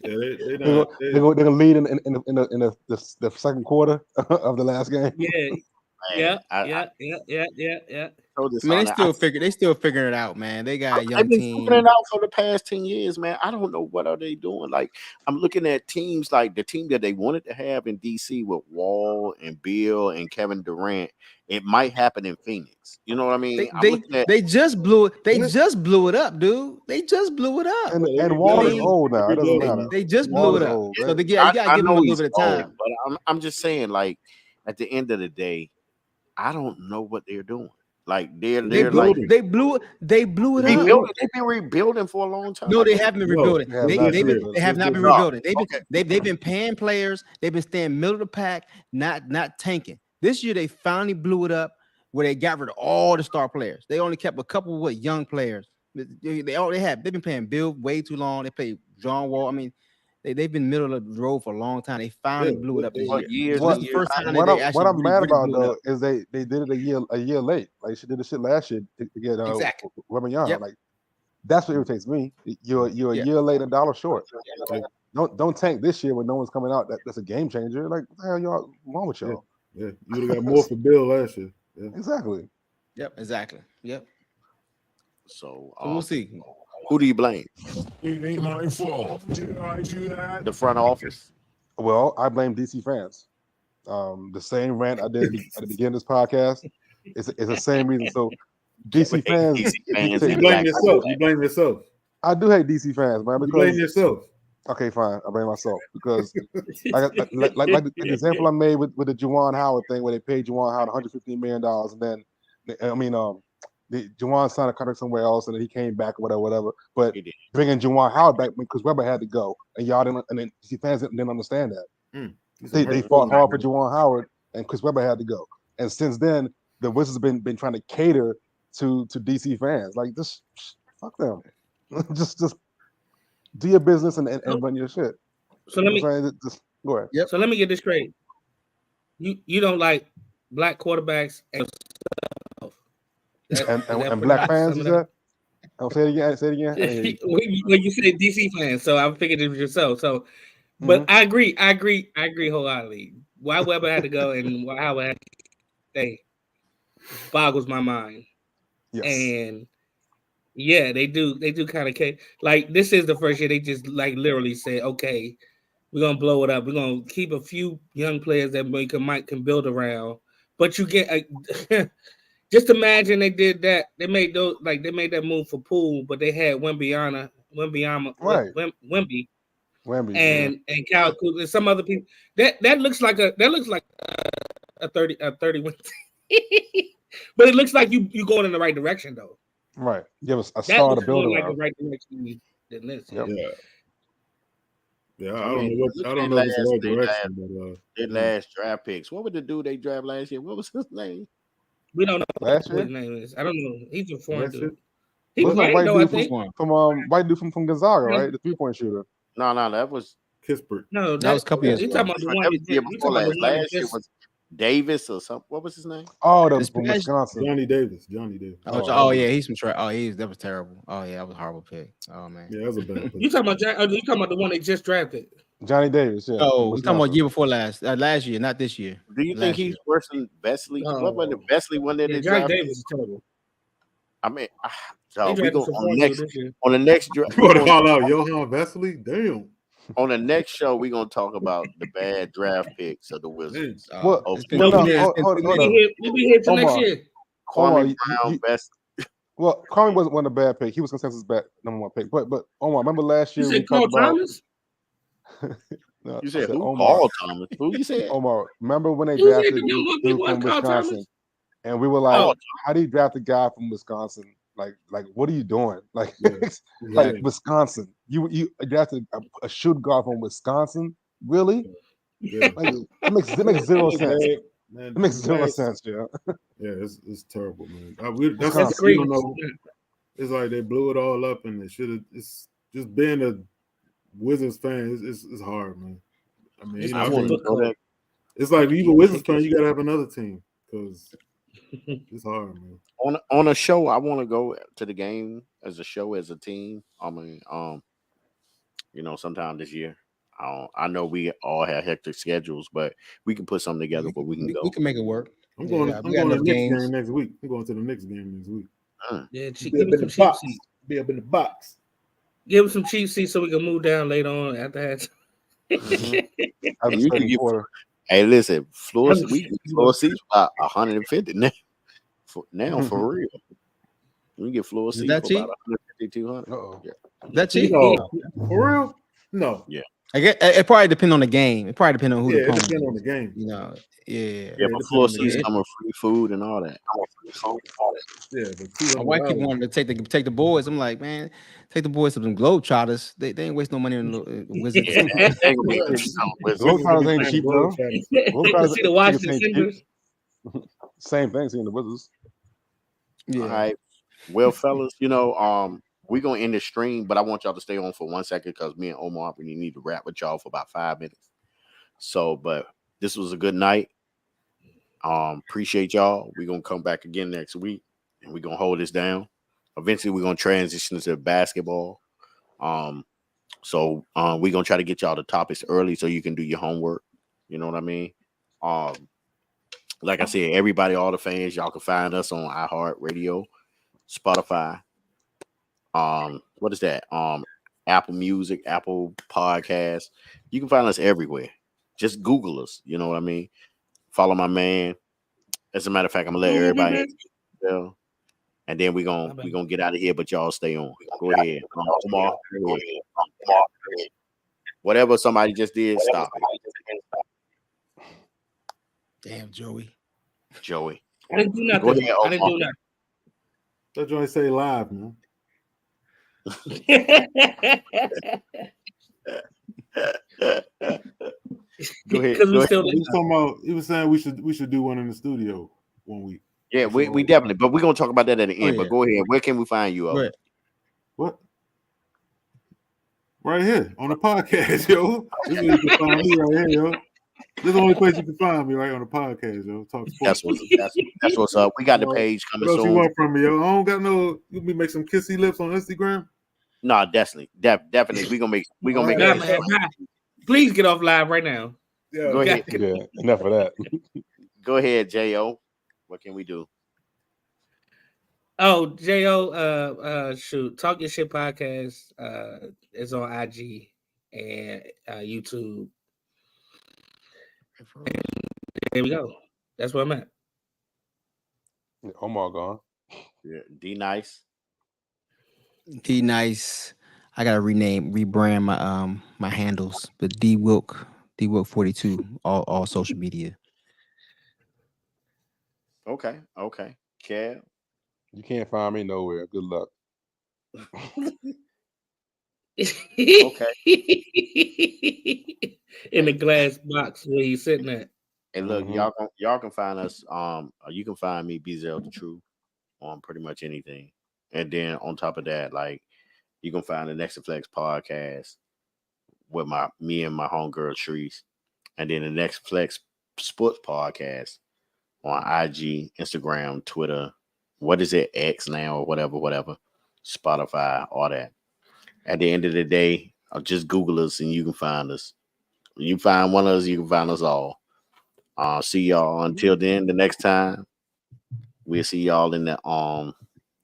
[SPEAKER 1] They're
[SPEAKER 5] gonna lead in the second quarter of the last game.
[SPEAKER 6] Yeah.
[SPEAKER 4] They still figuring it out, man. They got a young team.
[SPEAKER 2] Figuring it out for the past 10 years, man. I don't know what are they doing. Like I'm looking at teams like the team that they wanted to have in DC with Wall and Bill and Kevin Durant. It might happen in Phoenix. You know what I mean?
[SPEAKER 4] They just blew it. They just blew it up, dude. They just blew it up.
[SPEAKER 5] And Wall is old now. It doesn't matter.
[SPEAKER 4] They just blew it up. Old, so you gotta give them a little bit of time.
[SPEAKER 2] But I'm just saying, like at the end of the day, I don't know what they're doing. Like they blew it up. They've been rebuilding for a long time.
[SPEAKER 4] No, they haven't been rebuilding. They have not been rebuilding. They've been paying players. They've been staying middle of the pack, not tanking. This year they finally blew it up where they got rid of all the star players. They only kept a couple of young players. They've been playing Bill way too long. They played John Wall. I mean, they've been middle of the road for a long time. They finally blew it up this year.
[SPEAKER 5] What I'm mad about though is they did it a year late. Like she did the shit last year to get
[SPEAKER 4] exactly.
[SPEAKER 5] Wembanyama. Yep. Like that's what irritates me. You're a year late, $1 short. Like, don't tank this year when no one's coming out. That's a game changer. Like what the hell y'all wrong with y'all?
[SPEAKER 1] Yeah, you would have got more for Bill last year. Yeah.
[SPEAKER 5] Exactly.
[SPEAKER 4] Yep, exactly. Yep.
[SPEAKER 2] So
[SPEAKER 4] we'll see.
[SPEAKER 2] Who do you blame?
[SPEAKER 3] It ain't my fault. Did I do that?
[SPEAKER 2] The front office.
[SPEAKER 5] Well, I blame DC fans. The same rant I did at the beginning of this podcast. It's the same reason. So DC fans.
[SPEAKER 1] You blame yourself. You blame yourself.
[SPEAKER 5] I do hate DC fans, man. Because,
[SPEAKER 1] you blame yourself.
[SPEAKER 5] Okay, fine. I blame myself because, like the example I made with the Juwan Howard thing, where they paid Juwan Howard $115 million, and then the Juwan signed a contract somewhere else, and then he came back or whatever. But bringing Juwan Howard back because Webber had to go, and y'all didn't, and then DC fans didn't understand that. They fought hard for Juwan Howard, and Chris Webber had to go. And since then, the Wizards have been trying to cater to DC fans. Like, just fuck them. just do your business and run your shit.
[SPEAKER 6] So let me
[SPEAKER 5] just go ahead.
[SPEAKER 6] Yep. So let me get this straight. You don't like black quarterbacks and
[SPEAKER 5] black fans, you said? I'll say it again.
[SPEAKER 6] When you say DC fans, so I figured it was yourself. So, but I agree wholeheartedly. Why Webber had to go and why Howard had to stay boggles my mind.
[SPEAKER 5] Yes.
[SPEAKER 6] And yeah, they do kind of like this is the first year they just like literally said, okay, we're gonna blow it up. We're gonna keep a few young players that Mike can build around. But you get just imagine they did that. They made that move for Poole, but they had Wemby,
[SPEAKER 5] right?
[SPEAKER 6] Wemby, and Kyle Kuzma and some other people. That looks like a 30 win. But it looks like you going in the right direction though.
[SPEAKER 5] Right. Give us a star to build around.
[SPEAKER 6] Like the right direction than this.
[SPEAKER 5] Yep.
[SPEAKER 1] Yeah. Yeah,
[SPEAKER 2] I mean,
[SPEAKER 1] I don't know if it's the right direction, but
[SPEAKER 2] their last draft picks. What was the dude they draft last year? What was his name?
[SPEAKER 6] We don't know
[SPEAKER 5] Last
[SPEAKER 6] what
[SPEAKER 5] year?
[SPEAKER 6] his name is. I don't know. He's a foreign
[SPEAKER 1] That's it.
[SPEAKER 6] dude. He
[SPEAKER 5] Wasn't that
[SPEAKER 6] played
[SPEAKER 5] white
[SPEAKER 6] though, I
[SPEAKER 5] dude
[SPEAKER 6] think.
[SPEAKER 5] from Gonzaga, right? The 3-point shooter.
[SPEAKER 2] No, that was
[SPEAKER 1] Kispert.
[SPEAKER 6] No,
[SPEAKER 4] That was a couple years
[SPEAKER 6] you
[SPEAKER 4] ago.
[SPEAKER 6] talking about the one.
[SPEAKER 2] that was the year
[SPEAKER 6] You
[SPEAKER 2] before
[SPEAKER 6] talking about
[SPEAKER 2] last.
[SPEAKER 6] the one that
[SPEAKER 2] Last year
[SPEAKER 6] just
[SPEAKER 2] was Davis or something. What was his name?
[SPEAKER 5] Oh,
[SPEAKER 4] This
[SPEAKER 5] from
[SPEAKER 4] past-
[SPEAKER 5] Wisconsin.
[SPEAKER 1] Johnny Davis.
[SPEAKER 4] Oh yeah, he's from that was terrible. Oh yeah, that was a horrible pick. Oh man.
[SPEAKER 1] Yeah, that was a bad pick.
[SPEAKER 6] you talking about the one they just drafted.
[SPEAKER 5] Johnny Davis, yeah.
[SPEAKER 4] Oh, we talking about year before last year, not this year.
[SPEAKER 2] Do you think he's worse than Vesley? What was the Vesley one that they
[SPEAKER 6] Johnny
[SPEAKER 2] drafted?
[SPEAKER 6] Davis is terrible.
[SPEAKER 2] I mean,
[SPEAKER 6] They
[SPEAKER 2] we go
[SPEAKER 6] drafted some
[SPEAKER 2] on
[SPEAKER 6] foreign
[SPEAKER 2] next
[SPEAKER 6] dude this year.
[SPEAKER 2] on the next draft.
[SPEAKER 1] Brought it all out, Johan Vesley. Damn.
[SPEAKER 2] On the next show, we're gonna talk about the bad draft picks of the Wizards.
[SPEAKER 5] What?
[SPEAKER 6] We'll be here till next year.
[SPEAKER 2] Kwame Brown, best.
[SPEAKER 5] Well, Kwame wasn't a bad pick. He was consensus number one pick. But Omar, remember last year
[SPEAKER 6] You
[SPEAKER 5] we
[SPEAKER 6] said Carl
[SPEAKER 5] talked about.
[SPEAKER 6] Thomas?
[SPEAKER 5] No,
[SPEAKER 2] You said who?
[SPEAKER 5] Omar.
[SPEAKER 2] Carl Thomas. Who you said?
[SPEAKER 5] Omar, remember when they
[SPEAKER 6] Who said
[SPEAKER 5] drafted
[SPEAKER 6] the number one
[SPEAKER 5] dude
[SPEAKER 6] pick was
[SPEAKER 5] from
[SPEAKER 6] Carl
[SPEAKER 5] Wisconsin,
[SPEAKER 6] Thomas?
[SPEAKER 5] and we were like,
[SPEAKER 2] Oh.
[SPEAKER 5] "How do you draft a guy from Wisconsin? Like, what are you doing? Like,
[SPEAKER 1] Yeah,
[SPEAKER 5] like Wisconsin? You drafted a shoot guard from Wisconsin? Really?
[SPEAKER 1] Yeah.
[SPEAKER 5] Like, that makes zero sense.
[SPEAKER 1] Man,
[SPEAKER 5] It makes zero sense, yeah.
[SPEAKER 1] Yeah, it's terrible, man.
[SPEAKER 6] That's
[SPEAKER 1] That's
[SPEAKER 6] crazy.
[SPEAKER 1] you know, it's like they blew it all up, and they should have. It's just being a Wizards fan. It's hard, man. I mean,
[SPEAKER 6] It's
[SPEAKER 1] you know,
[SPEAKER 2] I want to know that.
[SPEAKER 1] it's like if you're a Wizards fan, you gotta have another team because it's hard, man.
[SPEAKER 2] On a show, I want to go to the game as a show, as a team. I mean, sometime this year. I know we all have hectic schedules, but we can put something together where we can go.
[SPEAKER 4] We can make it work.
[SPEAKER 1] I'm going.
[SPEAKER 4] Yeah,
[SPEAKER 1] I'm
[SPEAKER 4] we got
[SPEAKER 1] going to the
[SPEAKER 4] enough
[SPEAKER 1] next
[SPEAKER 4] games.
[SPEAKER 1] game next week. I'm going to the next game next week.
[SPEAKER 6] Yeah,
[SPEAKER 1] Be
[SPEAKER 6] give
[SPEAKER 1] up
[SPEAKER 6] him
[SPEAKER 1] in
[SPEAKER 6] some
[SPEAKER 1] the
[SPEAKER 6] cheap
[SPEAKER 1] box.
[SPEAKER 6] seats.
[SPEAKER 1] Be up in the box.
[SPEAKER 6] Give him some cheap seats so we can move down later on after that.
[SPEAKER 5] After
[SPEAKER 2] You can
[SPEAKER 5] second
[SPEAKER 2] get-
[SPEAKER 5] quarter.
[SPEAKER 2] Hey, listen, floor
[SPEAKER 6] I'm-
[SPEAKER 2] seats about 150 now. For real, we get floor
[SPEAKER 4] Is
[SPEAKER 2] seats
[SPEAKER 4] that
[SPEAKER 2] for
[SPEAKER 4] cheap?
[SPEAKER 2] about 150, 200.
[SPEAKER 5] Uh-oh.
[SPEAKER 4] That cheap?
[SPEAKER 1] No, for real? No.
[SPEAKER 4] I guess it probably depends on the game. It probably depends on who
[SPEAKER 1] Yeah,
[SPEAKER 4] the
[SPEAKER 1] it
[SPEAKER 4] opponent
[SPEAKER 1] depends
[SPEAKER 4] is.
[SPEAKER 1] on the game.
[SPEAKER 4] You know, yeah.
[SPEAKER 2] Yeah,
[SPEAKER 1] it
[SPEAKER 2] but
[SPEAKER 1] depends
[SPEAKER 2] floor
[SPEAKER 1] on the
[SPEAKER 2] seats
[SPEAKER 4] game.
[SPEAKER 2] come with free food and all that.
[SPEAKER 1] Yeah, but
[SPEAKER 4] My wife keep wanting to take the boys. I'm like, man, take the boys to some Globetrotters. They ain't waste no money on the Wizards.
[SPEAKER 2] Yeah, they ain't gonna be
[SPEAKER 5] Globetrotters ain't cheap, though.
[SPEAKER 6] See the Washington
[SPEAKER 5] ain't cheap.
[SPEAKER 6] Senators.
[SPEAKER 5] Same thing, seeing the Wizards.
[SPEAKER 4] Yeah.
[SPEAKER 2] All right. Well, fellas, we're gonna end the stream, but I want y'all to stay on for 1 second because me and Omar we need to wrap with y'all for about 5 minutes. So, but this was a good night. Appreciate y'all. We're gonna come back again next week and we're gonna hold this down. Eventually, we're gonna transition to basketball. So we're gonna try to get y'all the topics early so you can do your homework. You know what I mean? Like I said, everybody, all the fans, y'all can find us on iHeartRadio, Spotify. What is that? Apple Music, Apple Podcasts. You can find us everywhere. Just Google us. You know what I mean? Follow my man. As a matter of fact, I'm gonna let everybody know. And then we're gonna get out of here, but y'all stay on. Go ahead. Omar, go ahead. Whatever somebody just did, stop it.
[SPEAKER 4] Damn, Joey.
[SPEAKER 6] I didn't do nothing.
[SPEAKER 2] Go ahead,
[SPEAKER 6] I didn't do nothing.
[SPEAKER 1] That joint say live, man.
[SPEAKER 2] Go ahead.
[SPEAKER 6] Because we still
[SPEAKER 1] He was talking about. He was saying we should do one in the studio one week.
[SPEAKER 2] Yeah, we definitely, but we're gonna talk about that at the end.
[SPEAKER 4] yeah.
[SPEAKER 2] But go ahead. Where can we find you?
[SPEAKER 4] Right.
[SPEAKER 1] What? Right here on the podcast, yo. This is where you can find me right here, yo. This is the only place you can find me, right on the podcast, yo. Talk sports.
[SPEAKER 2] That's what's up. We got the page coming
[SPEAKER 1] What else you
[SPEAKER 2] soon.
[SPEAKER 1] want from me, yo? I don't got no. You me make some kissy lips on Instagram?
[SPEAKER 2] No, definitely. We gonna make
[SPEAKER 6] Nah,
[SPEAKER 2] that.
[SPEAKER 6] man, nah. Please get off live right now.
[SPEAKER 1] Yeah.
[SPEAKER 2] Go ahead.
[SPEAKER 5] Yeah, enough of that.
[SPEAKER 2] Go ahead, Jo. What can we do?
[SPEAKER 6] Oh, Jo, shoot, Talk Your Shit podcast is on IG and YouTube. And there we go. That's where I'm at.
[SPEAKER 5] Omar gone.
[SPEAKER 2] Yeah, D Nice.
[SPEAKER 4] D Nice. I gotta rebrand my my handles, but D Wilk 42, all social media.
[SPEAKER 2] Okay. Kev.
[SPEAKER 5] You can't find me nowhere. Good luck.
[SPEAKER 2] Okay.
[SPEAKER 6] In the glass box where he's sitting at.
[SPEAKER 2] And look, y'all can find us. You can find me Bezel the Truth on pretty much anything. And then on top of that, like you can find the Nextflex podcast with me and my homegirl Trees, and then the Nextflex Sports podcast on IG, Instagram, Twitter. What is it? X now or whatever. Spotify, all that. At the end of the day, I'll just Google us and you can find us. When you find one of us, you can find us all. See y'all until then. The next time we'll see y'all in the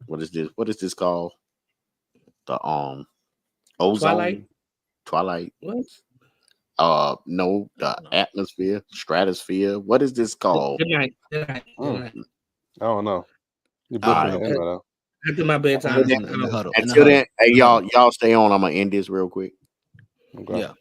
[SPEAKER 2] what is this called? The ozone Twilight.
[SPEAKER 6] What?
[SPEAKER 2] No, the atmosphere, stratosphere. What is this called?
[SPEAKER 6] Good night.
[SPEAKER 5] I don't know. You're
[SPEAKER 2] All
[SPEAKER 5] right.
[SPEAKER 6] After my bedtime.
[SPEAKER 2] Until then, hey, y'all stay on. I'm gonna end this real quick.
[SPEAKER 5] Okay.
[SPEAKER 4] Yeah.